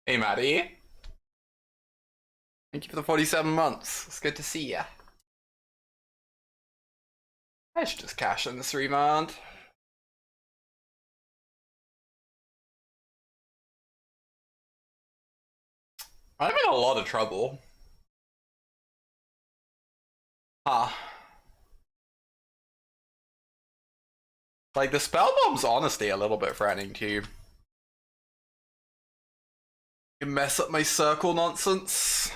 Hey, Maddie. Thank you for the 47 months. It's good to see ya. I should just cash in this remand. I'm in a lot of trouble. Huh. Like, the spell bomb's honestly a little bit threatening too. You mess up my circle nonsense.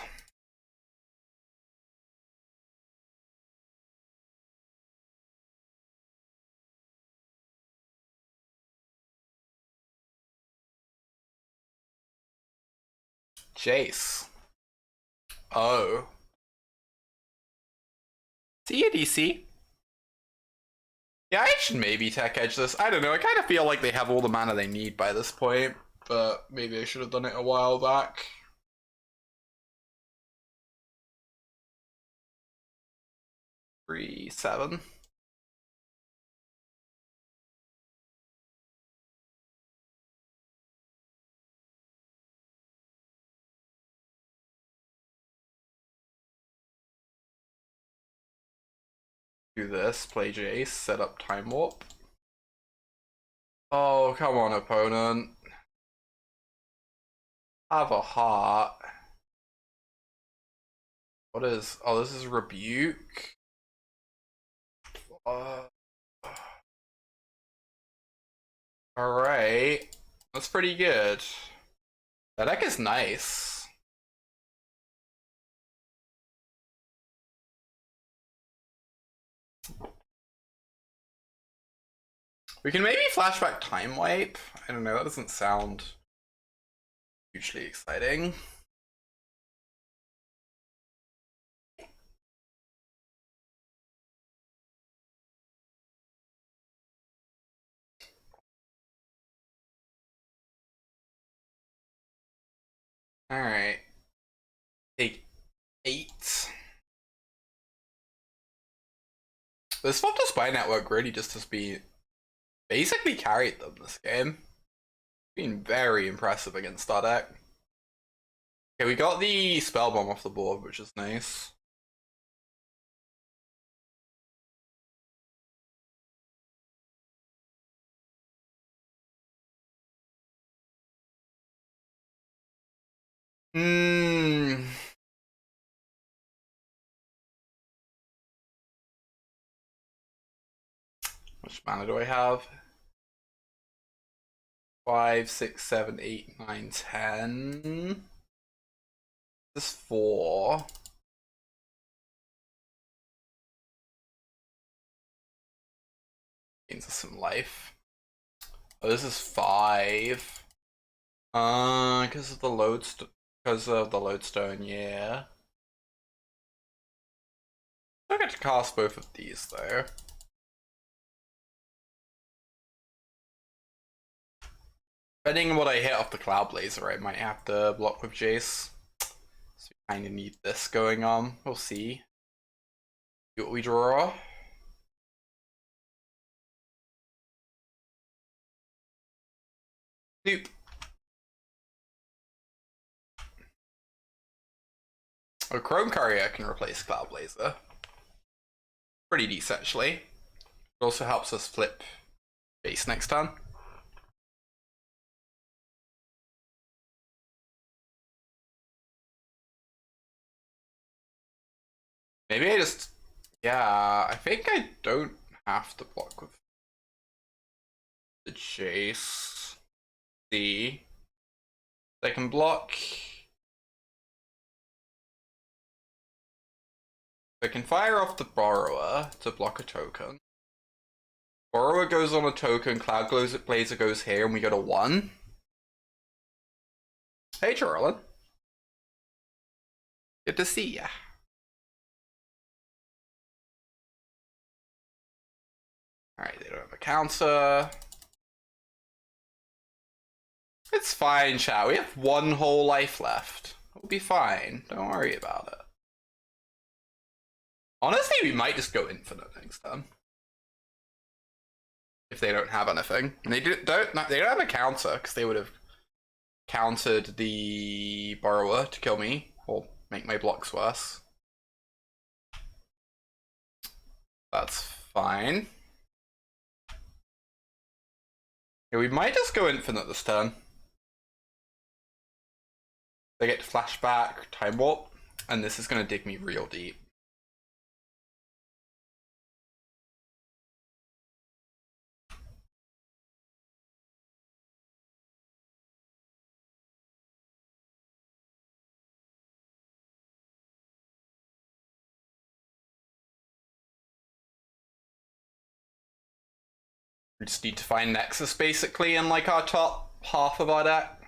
Jace. Oh. See ya, DC. Yeah, I should maybe tech edge this. I don't know, I kind of feel like they have all the mana they need by this point, but maybe I should have done it a while back. Three, 7. Do this, play Jace, set up Time Warp. Oh, come on, opponent. Have a heart. What is... Oh, this is Rebuke. Alright. That's pretty good. That deck is nice. We can maybe flashback Time Wipe. I don't know, that doesn't sound hugely exciting. Alright. Take 8. The swap to Spy Network really just has been basically carried them this game. Been very impressive against our deck. Okay, we got the Spell Bomb off the board, which is nice. Hmm. Which mana do I have? 5, 6, 7, 8, 9, 10. This is 4. Gains us some life. Oh, this is 5. Because of the lodestone, yeah. I get to cast both of these though. Depending on what I hit off the Cloud Blazer, I might have to block with Jace. So we kind of need this going on. We'll see. See what we draw. Nope. A Chrome Courier can replace Cloud Blazer. Pretty decent, actually. It also helps us flip base next turn. Maybe I just... Yeah, I think I don't have to block with the Chase. See. I can block... I can fire off the Borrower to block a token. Borrower goes on a token, Cloud Blazer goes here, and we go to 1. Hey, Charlin. Good to see ya. Alright, they don't have a counter. It's fine, chat. We have 1 whole life left. We'll be fine. Don't worry about it. Honestly, we might just go infinite next time. If they don't have anything. And they don't have a counter, because they would have countered the Borrower to kill me, or make my blocks worse. That's fine. Yeah, we might just go infinite this turn. They get flashback, time warp, and this is going to dig me real deep. We just need to find Nexus basically in like our top half of our deck.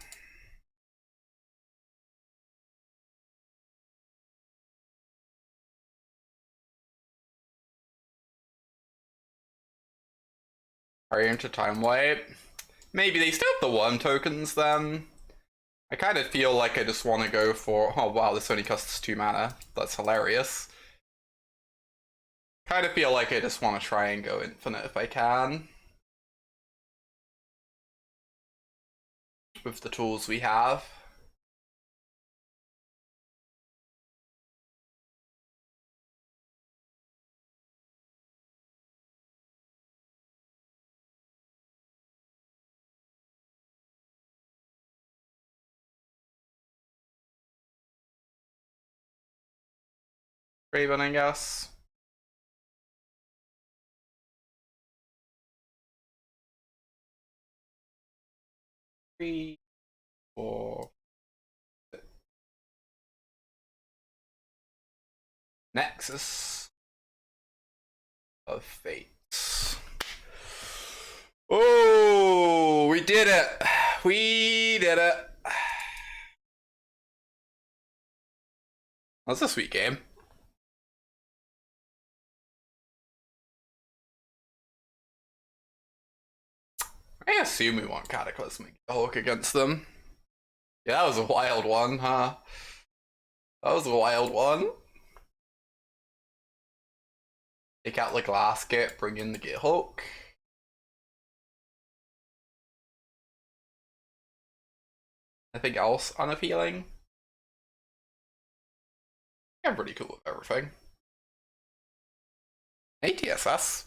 Hurry into time wipe. Maybe they still have the worm tokens then. I kind of feel like I just want to go for... Oh wow, this only costs 2 mana. That's hilarious. Kind of feel like I just want to try and go infinite if I can. With the tools we have. Raven, I guess. Three, 4. Nexus of Fates. Oh, we did it. We did it. That's a sweet game. I assume we want Cataclysmic Hulk against them. Yeah, that was a wild one, huh? That was a wild one. Take out the Glasket, bring in the Git Hulk. Anything else unappealing? I'm pretty cool with everything. ATSS.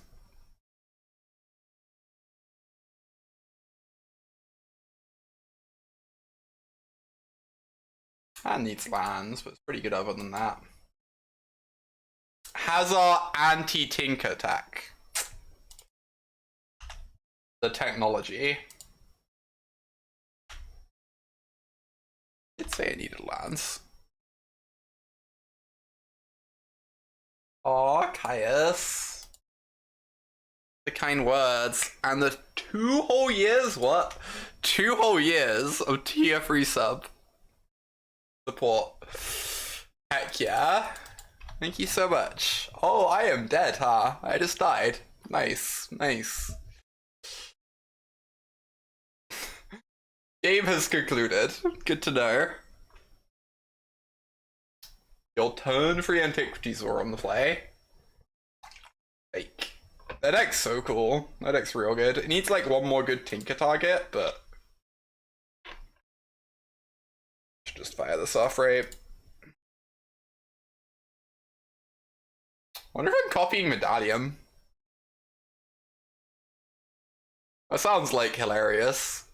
That needs lands, but it's pretty good other than that. Hazard anti-Tink attack. The technology. Did say I needed lands. Aw, Caius. The kind words. And the 2 whole years? What? 2 whole years of tier 3 sub support. Heck yeah. Thank you so much. Oh, I am dead, huh? I just died. Nice, nice. Game has concluded. Good to know. Your turn 3 antiquities were on the play. Like, that deck's so cool. That deck's real good. It needs like one more good Tinker target, but should just fire this off, right? Wonder if I'm copying Medallion. That sounds like hilarious.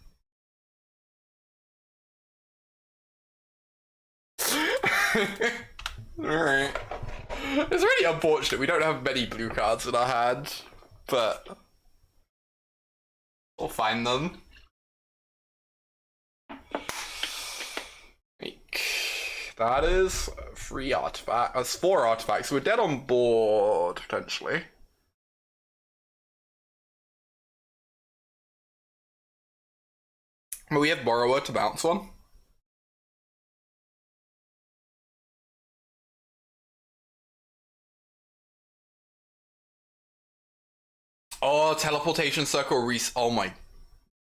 Alright. It's really unfortunate we don't have many blue cards in our hand, but we'll find them. That is 3 artifacts. That's 4 artifacts. We're dead on board, potentially. But we have Borrower to bounce one. Oh, teleportation circle oh my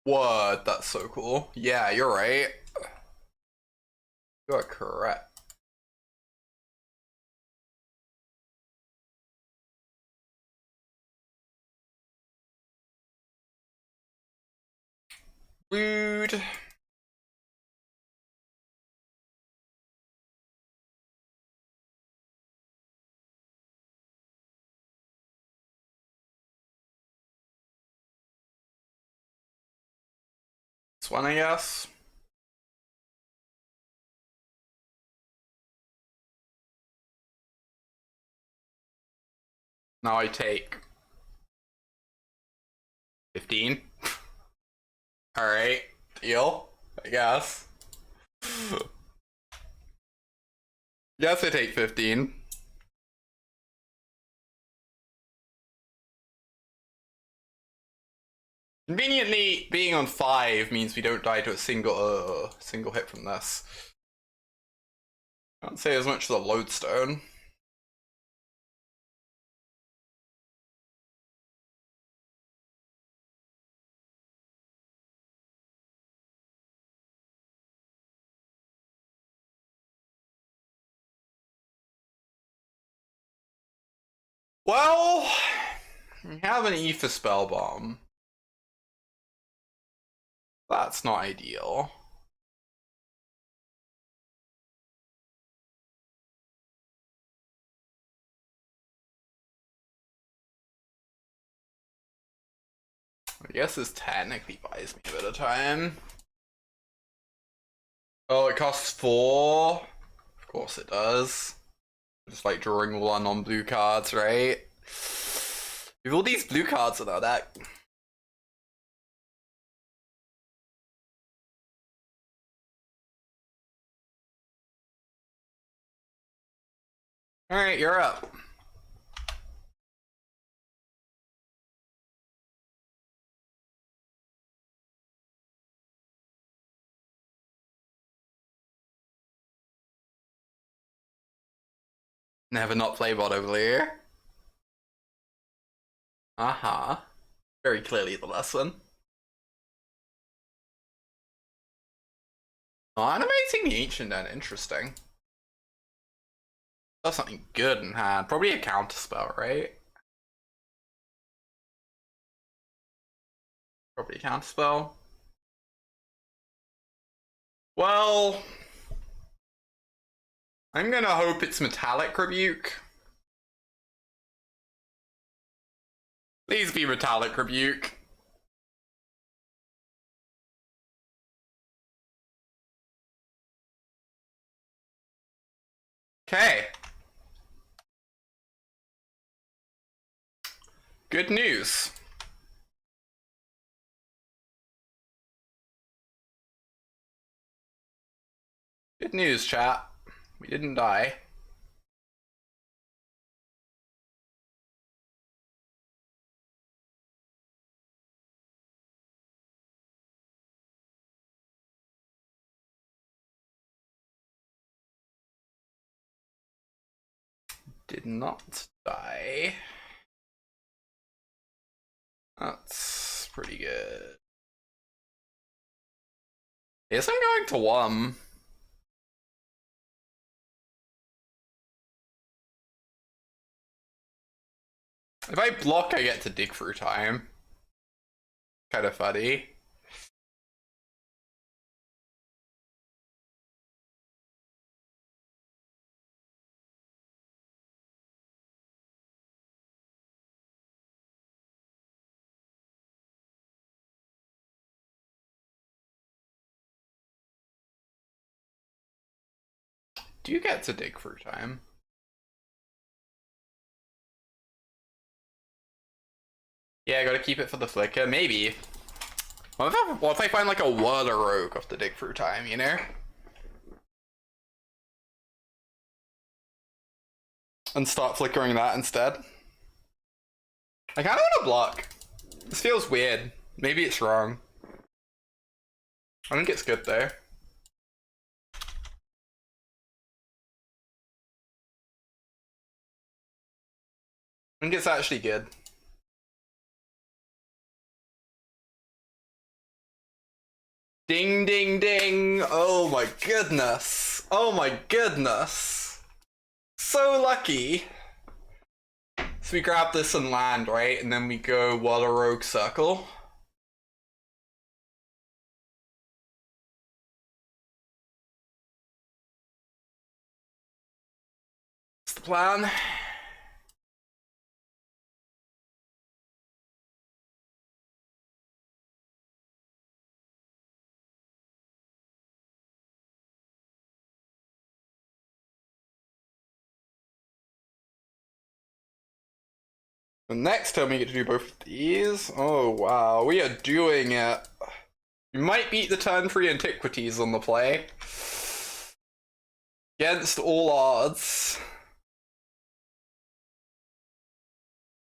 word, that's so cool. Yeah, you're right. You are correct. Rude. This one, I guess. Now I take 15. Alright, deal, I guess. Yes, I take 15. Conveniently, being on 5 means we don't die to a single hit from this. Can't say as much as a lodestone. Well, we have an Aether Spell Bomb. That's not ideal. I guess this technically buys me a bit of time. Oh, it costs 4. Of course it does. Just like drawing all our non-blue cards, right? We have all these blue cards in our deck. Alright, you're up. Never not play bot over here. Uh-huh. Very clearly the lesson. Oh, animating the Ancient then, interesting. That's something good in hand. Probably a counterspell, right? Probably a counterspell. Well, I'm gonna hope it's Metallic Rebuke. Please be Metallic Rebuke. Okay. Good news. Good news, chat. We didn't die. Did not die. That's pretty good. Yes, I'm going to 1. If I block, I get to dig through time. Kind of funny. Do you get to dig through time? Yeah, I gotta keep it for the flicker. Maybe. What if I find like a Whirler Rogue off the dig through time, you know? And start flickering that instead. I kinda wanna block. This feels weird. Maybe it's wrong. I think it's good though. I think it's actually good. Ding, ding, ding. Oh my goodness. Oh my goodness. So lucky. So we grab this and land, right? And then we go Water Rogue Circle. That's the plan. The next time we get to do both of these. Oh wow, we are doing it. We might beat the turn 3 antiquities on the play. Against all odds.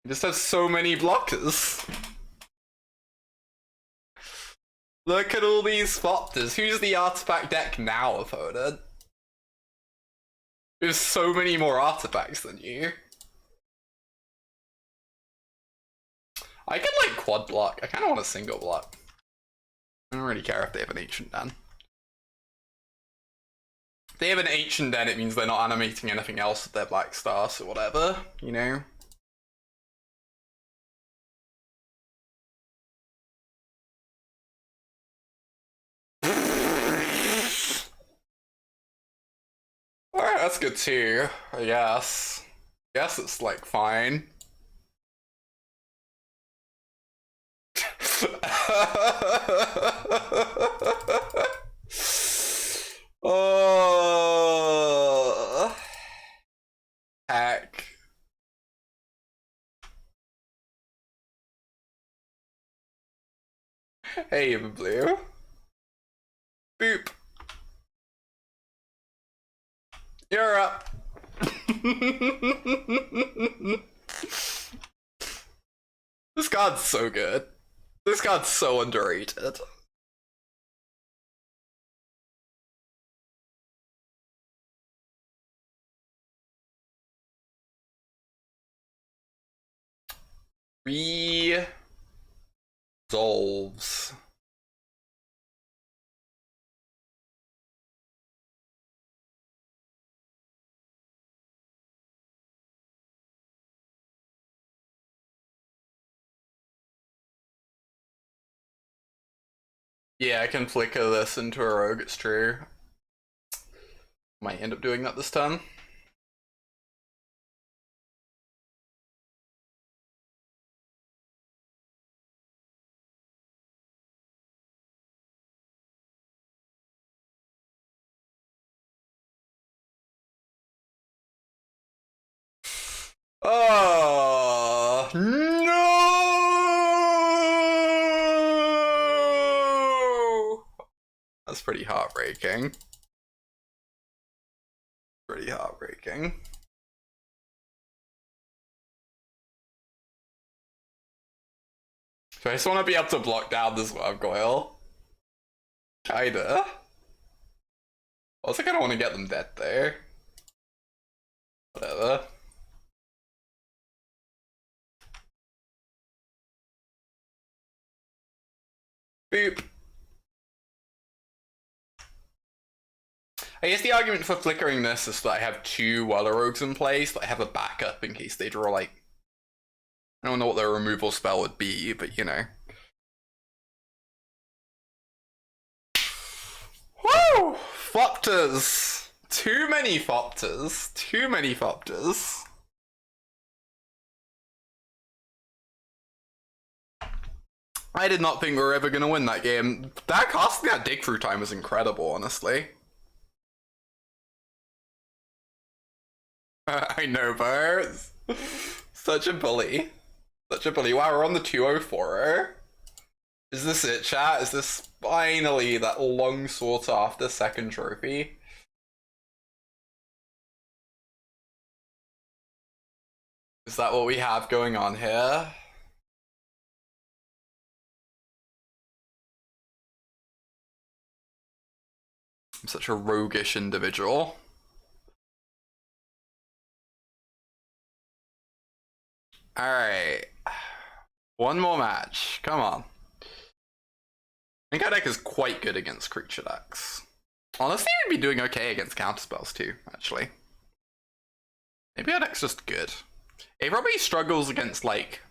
We just have so many blockers. Look at all these Thopters. Who's the artifact deck now, opponent? There's so many more artifacts than you. I can like quad block. I kind of want a single block. I don't really care if they have an Ancient Den. If they have an Ancient Den, it means they're not animating anything else with their Black Stars or whatever, you know? Alright, that's good too, I guess. Guess it's like fine. Oh, heck. Hey, Blue. Boop. You're up. This card's so good. This card's so underrated. Resolves. Yeah, I can flicker this into a rogue, it's true. Might end up doing that this turn. Oh no! That's pretty heartbreaking. Pretty heartbreaking. So I just want to be able to block down this gargoyle. Kinda. Also, kinda want to get them dead there. Whatever. Boop. I guess the argument for flickering this is that I have 2 Water Rogues in place, that I have a backup in case they draw, like... I don't know what their removal spell would be, but you know. Woo! Thopters! Too many Thopters. Too many Thopters. I did not think we were ever going to win that game. That casting that dig through time was incredible, honestly. I know, Bert. Such a bully. Such a bully. Wow, we're on the 204. Is this it, chat? Is this finally that long sought after second trophy? Is that what we have going on here? I'm such a roguish individual. Alright. One more match. Come on. I think our deck is quite good against creature decks. Honestly, we'd be doing okay against counterspells too, actually. Maybe our deck's just good. It probably struggles against, like,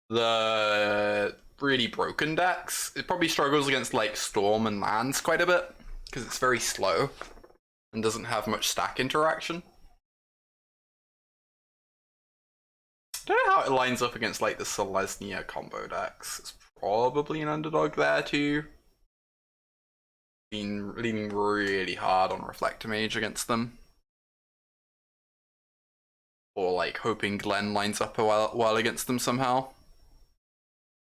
the really broken decks. It probably struggles against, like, Storm and lands quite a bit, because it's very slow and doesn't have much stack interaction. I don't know how it lines up against, like, the Selesnya combo decks. It's probably an underdog there too. Been leaning really hard on Reflector Mage against them. Or like hoping Glenn lines up well against them somehow.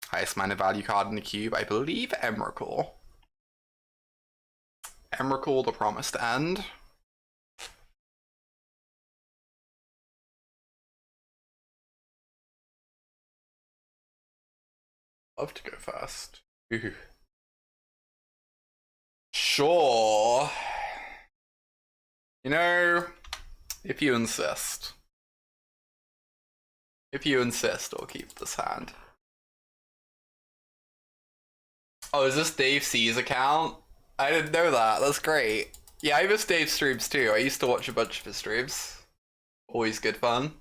Highest mana value card in the cube, I believe Emrakul. Emrakul, the Promised End. Love to go first. Ooh. Sure. You know, if you insist. If you insist, I'll keep this hand. Oh, is this Dave C's account? I didn't know that. That's great. Yeah, I miss Dave's streams too. I used to watch a bunch of his streams. Always good fun.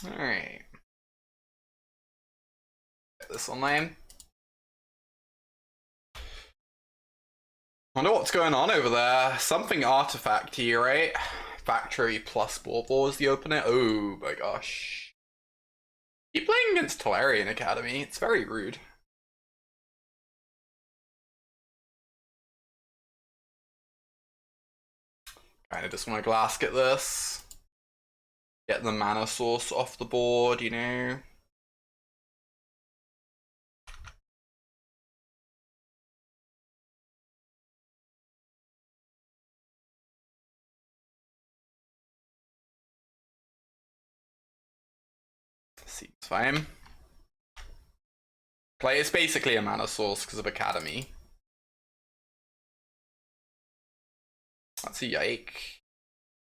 Alright. Get this online. Wonder what's going on over there. Something artifacty, right? Factory plus Borbor is the opener. Oh my gosh. Keep playing against Tolarian Academy. It's very rude. Kinda just want to glass get this. Get the mana source off the board, you know. Seems fine. Like, it's basically a mana source because of Academy. That's a yike.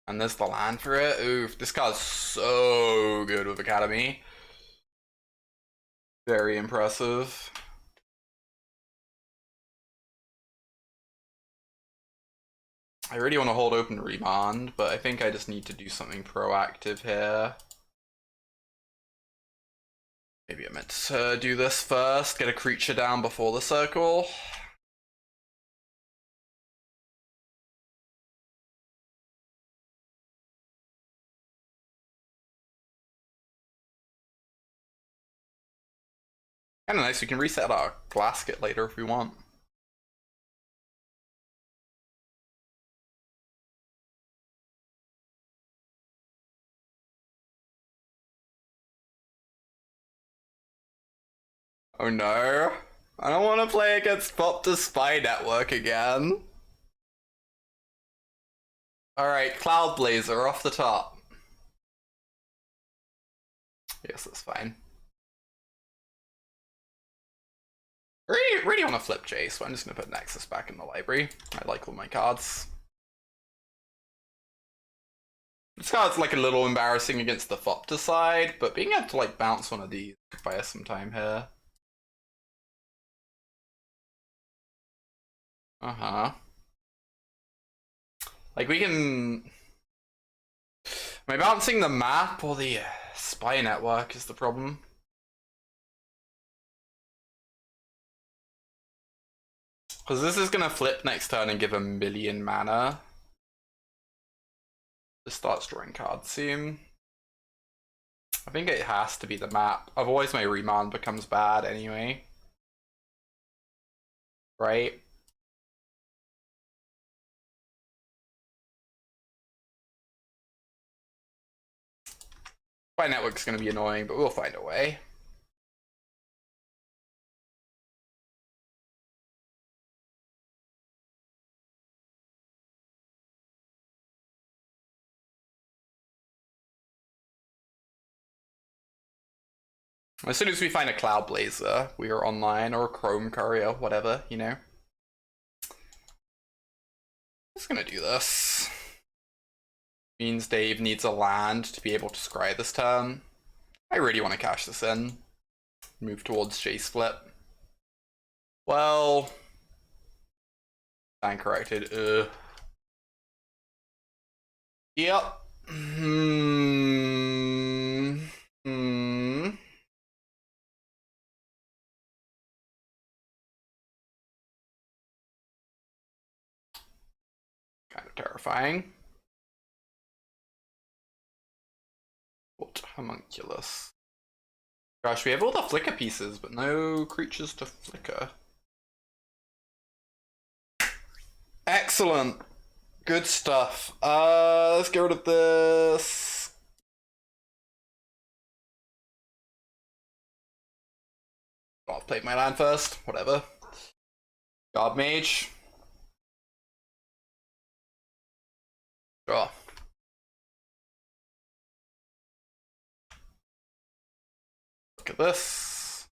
And there's the land for it. Oof, this card's so good with Academy. Very impressive. I really want to hold open Remand, but I think I just need to do something proactive here. Maybe I meant to do this first, get a creature down before the circle. Kinda nice, we can reset our Glasket later if we want. Oh no. I don't want to play against Pop the Spy Network again. Alright, Cloud Blazer off the top. Yes, that's fine. Really want to flip Jace, so I'm just gonna put Nexus back in the library. I like all my cards. This card's like a little embarrassing against the Fopta side, but being able to like bounce one of these could buy us some time here. Uh-huh. Like we can... Am I bouncing the map or the spy network is the problem? Because this is gonna flip next turn and give a million mana. Just starts drawing cards soon. I think it has to be the map. Otherwise my remand becomes bad anyway. Right? My network's gonna be annoying, but we'll find a way. As soon as we find a Cloud Blazer, we are online, or a Chrome Courier, whatever, you know. Just gonna do this. Means Dave needs a land to be able to scry this turn. I really want to cash this in. Move towards J-Split. Well... Stand corrected. Yep. Kind of terrifying. What homunculus? Gosh, we have all the flicker pieces, but no creatures to flicker. Excellent. Good stuff. Let's get rid of this. I'll play my land first. Whatever. God Mage. Sure. Look at this.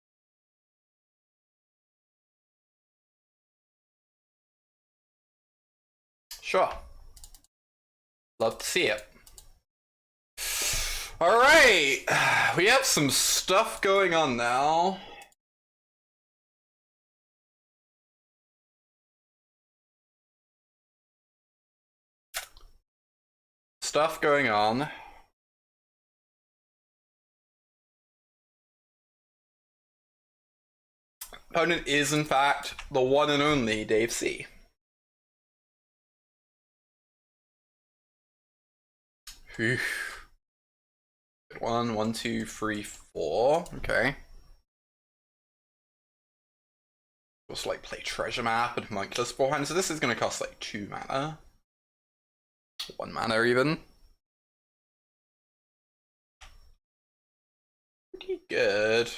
Sure. Love to see it. Alright. We have some stuff going on now. Stuff going on. Opponent is, in fact, the one and only Dave C. Good one. 1, 2, 3, 4. Okay. Just like play Treasure Map and Homunculus beforehand, so this is gonna cost like 2 mana. 1 mana even. Pretty good.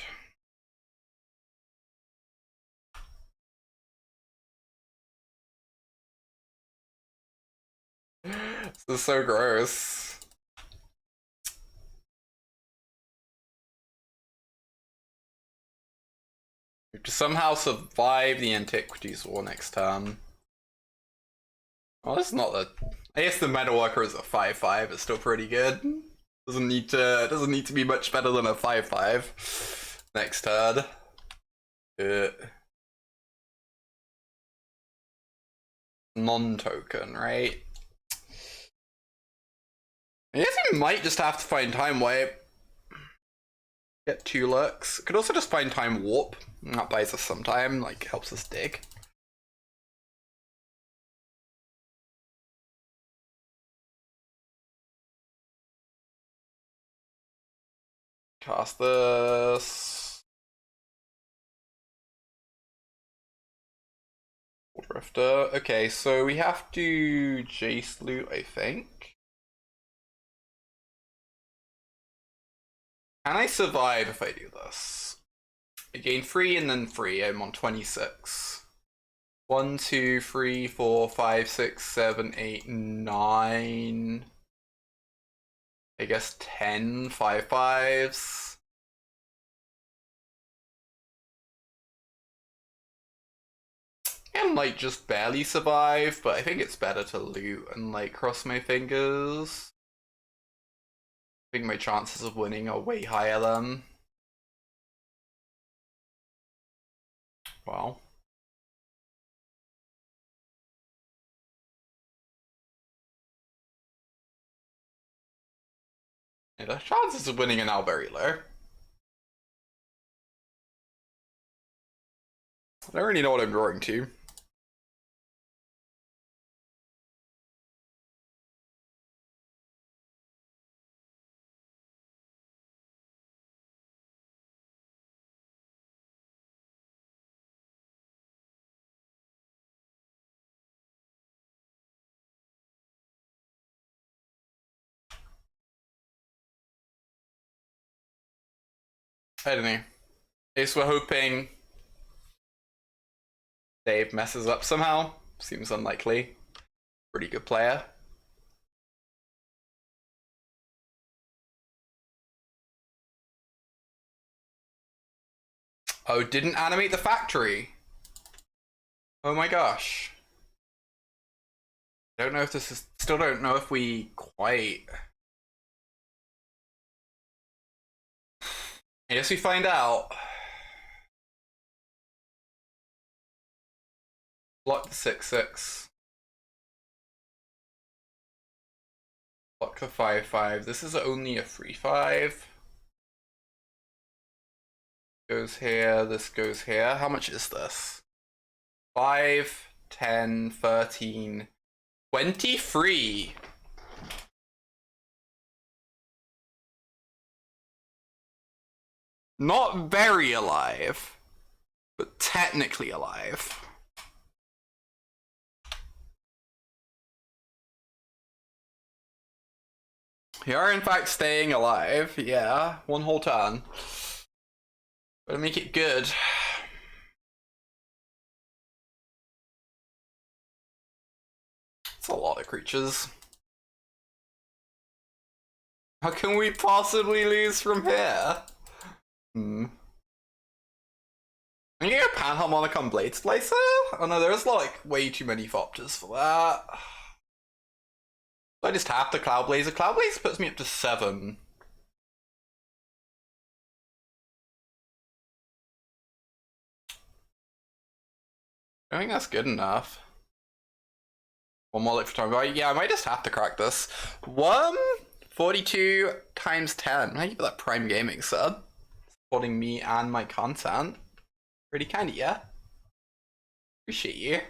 This is so gross. We have to somehow survive the Antiquities War next turn. Oh, that's not the... I guess the Metalworker is a 5/5. It's still pretty good. Doesn't need to be much better than a 5/5 next turn. Non-token, right? I guess we might just have to find Time Wipe. Get 2 looks. Could also just find Time Warp. That buys us some time, like helps us dig. Cast this. Drifter. Okay, so we have to Jace loot, I think. Can I survive if I do this? I gain 3 and then 3. I'm on 26. 1, 2, 3, 4, 5, 6, 7, 8, 9. I guess 10 5/5s. And like just barely survive, but I think it's better to loot and like cross my fingers. I think my chances of winning are way higher then. Well. Yeah, the chances of winning are now very low. I don't really know what I'm drawing to. I don't know. I guess we're hoping Dave messes up somehow. Seems unlikely. Pretty good player. Oh, didn't animate the factory. Oh my gosh. Don't know if this is. Still don't know if we quite. I guess we find out. Block the 6/6. Block the 5/5. This is only a 3/5. Goes here, this goes here. How much is this? 5, 10, 13, 23. Not very alive, but technically alive. We are in fact staying alive, yeah, one whole turn. Gotta make it good. It's a lot of creatures. How can we possibly lose from here? I'm gonna get a Panharmonic on Blade Splicer? Oh no, there's like way too many Thopters for that. I just tap the Cloud Blazer. Cloud Blazer puts me up to 7. I think that's good enough. One more look for time. Yeah, I might just have to crack this. 42 times 10. How you got that Prime Gaming sub? Supporting me and my content. Pretty kind of, yeah. Appreciate you.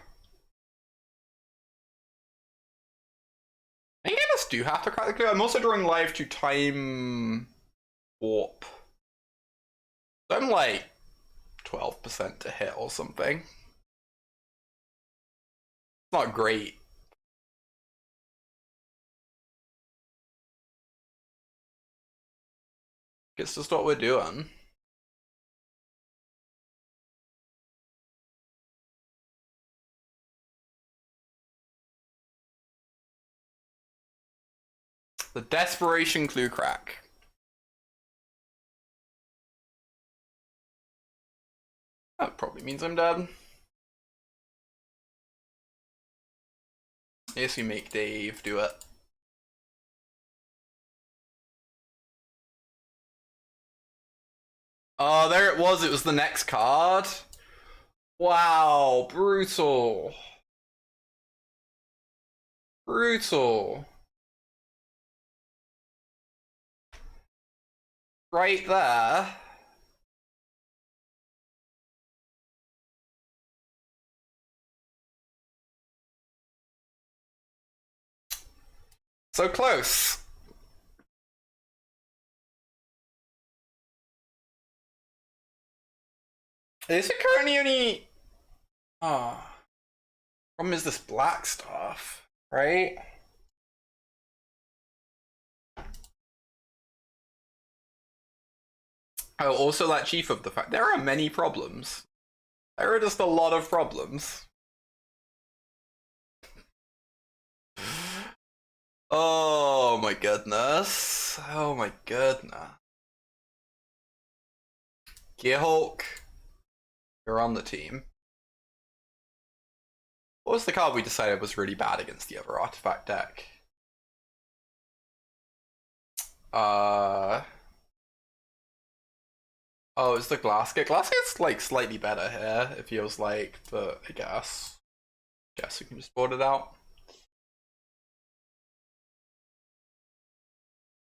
I think I just do have to crack the clue. I'm also drawing live to Time Warp. So I'm like 12% to hit or something. It's not great. It's just what we're doing. The Desperation Clue Crack. That probably means I'm dead. Yes, we make Dave do it. Oh, there it was. It was the next card. Wow, brutal. Brutal. Right there. So close. Is it currently only... Oh. Problem is this black stuff, right? Oh, also that chief of the fact there are many problems. There are just a lot of problems. Oh my goodness. Oh my goodness. Gearhulk, you're on the team. What was the card we decided was really bad against the other artifact deck? Oh, it's the Glassgate. Glassgate's like slightly better here, it feels like, but I guess we can just board it out.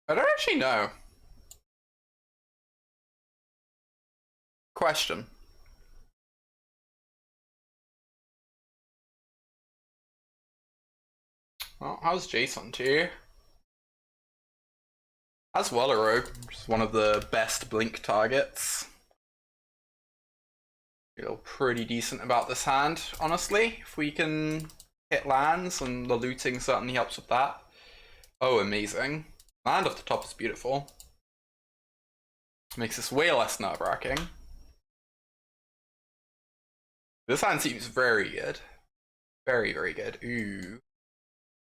I don't actually know. Question. Well, how's Jason too? As Wellerogue, which is one of the best blink targets. Feel pretty decent about this hand, honestly. If we can hit lands, and the looting certainly helps with that. Oh, amazing. Land off the top is beautiful. Makes this way less nerve-wracking. This hand seems very good. Very, very good. Ooh.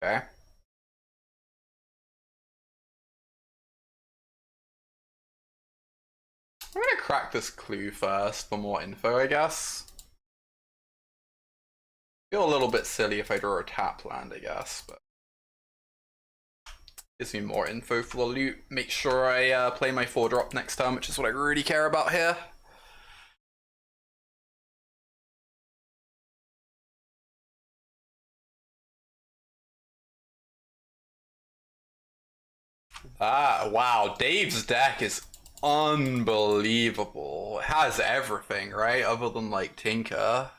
Okay. I'm gonna crack this clue first for more info, I guess. Feel a little bit silly if I draw a tap land, I guess, but gives me more info for the loot. Make sure I play my 4-drop next turn, which is what I really care about here. Ah, wow, Dave's deck is unbelievable. It has everything, right? Other than like Tinker.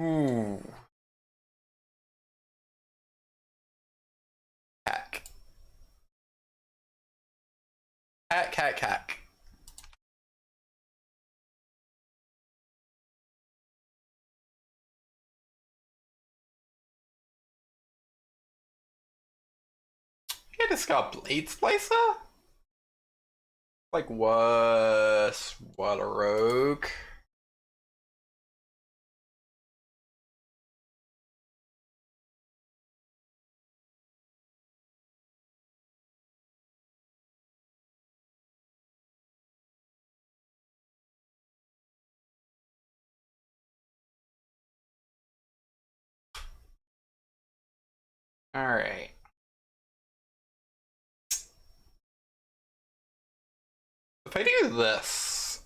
Ooh. Heck. Heck, heck, heck. You discard Blade Splicer? Like worse. What a rogue. Alright. If I do this,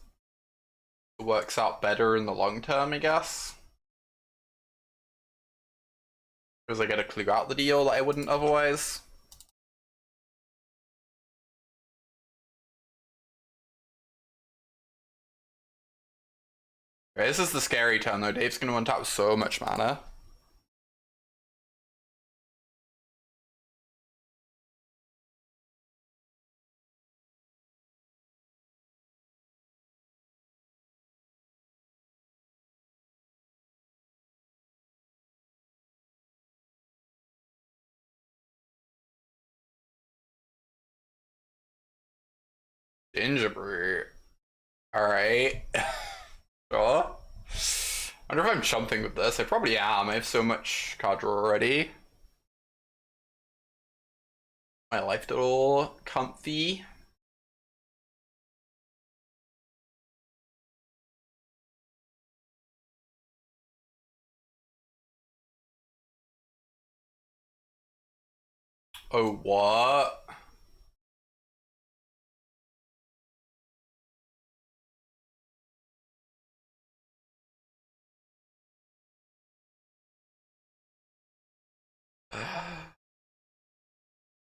it works out better in the long term, I guess. Because I get a clue out the deal that I wouldn't otherwise. Okay, this is the scary turn though. Dave's gonna untap so much mana. Gingerbread. Alright. Sure. I wonder if I'm chumping with this. I probably am. I have so much card draw already. My life a little comfy. Oh, what?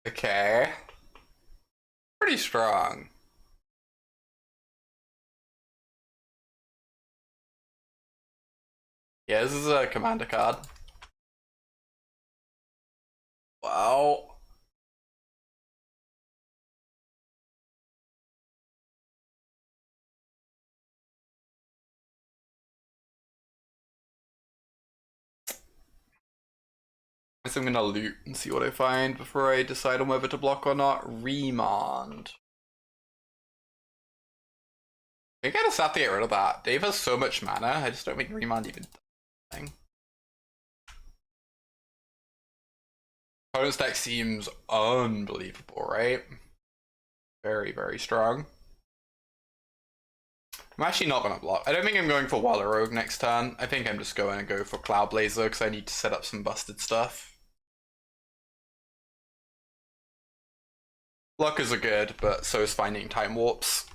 Okay. Pretty strong. Yeah, this is a commander card. Wow. Guess I'm gonna loot and see what I find before I decide on whether to block or not. Remand. I think I just have to get rid of that. Dave has so much mana, I just don't make Remand even a thing. Opponent's deck seems unbelievable, right? Very, very strong. I'm actually not gonna block. I don't think I'm going for Waller Rogue next turn. I think I'm just going to go for Cloud Blazer because I need to set up some busted stuff. Blockers are good, but so is finding time warps.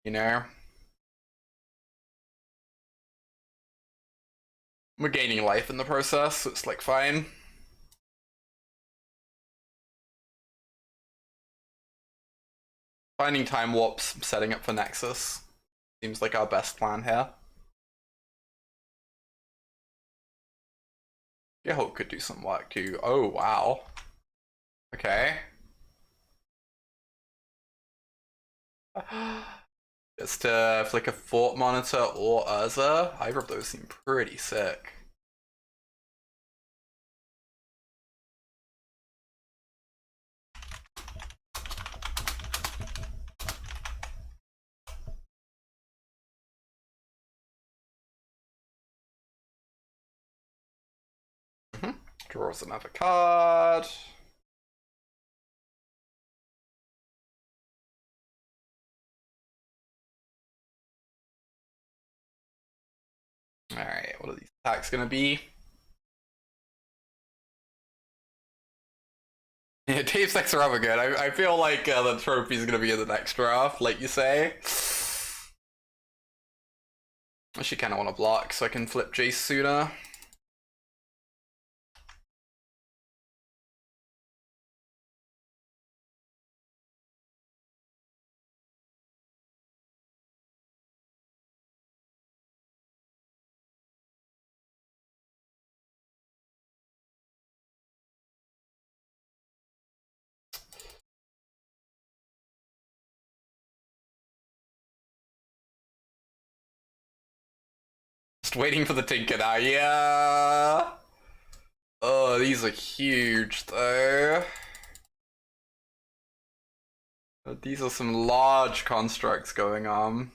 You know? We're gaining life in the process, so it's like fine. Finding time warps, setting up for Nexus. Seems like our best plan here. Yeah, Hulk could do some work too. Oh, wow. Okay. Just flick a Fort Monitor or Urza. Either of those seem pretty sick. Draws another card. Alright, what are these attacks gonna be? Yeah, Dave's decks are rather good. I feel like the trophy's gonna be in the next draft, like you say. I should kind of want to block so I can flip Jace sooner. Just waiting for the Tinker now, yeah! Oh, these are huge though. These are some large constructs going on.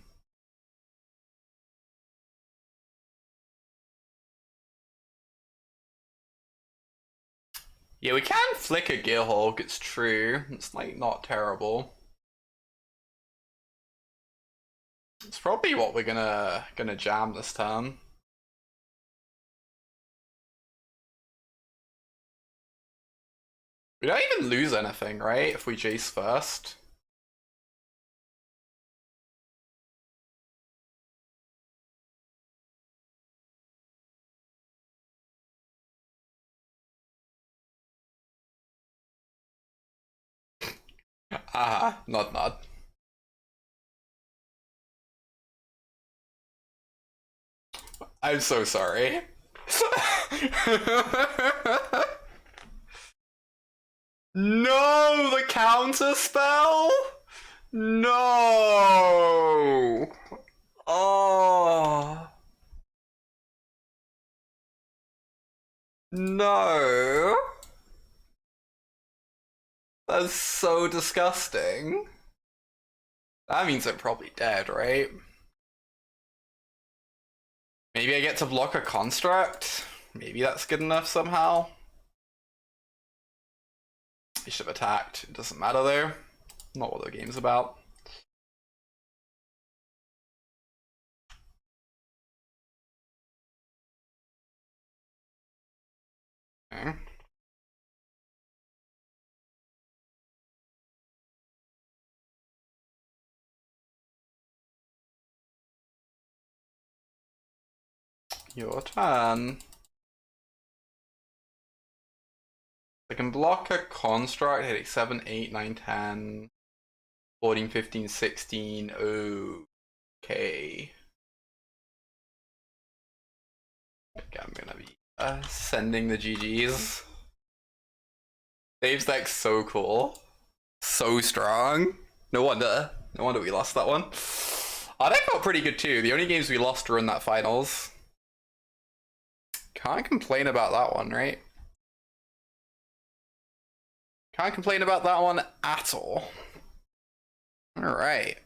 Yeah, we can flick a Gearhulk, it's true. It's like not terrible. It's probably what we're gonna jam this turn. We don't even lose anything, right? If we Jace first. Aha, nod. I'm so sorry. No, the counter spell? No. Oh. No. That's so disgusting. That means I'm probably dead, right? Maybe I get to block a construct? Maybe that's good enough somehow. He should have attacked. It doesn't matter though. Not what the game's about. Okay. Your turn. I can block a construct, hitting 7, 8, 9, 10, 14, 15, 16. Okay. Okay, I'm gonna be sending the GGs. Dave's deck's so cool. So strong. No wonder we lost that one. Our deck felt pretty good too. The only games we lost were in that finals. Can't complain about that one, right? Can't complain about that one at all. Alright.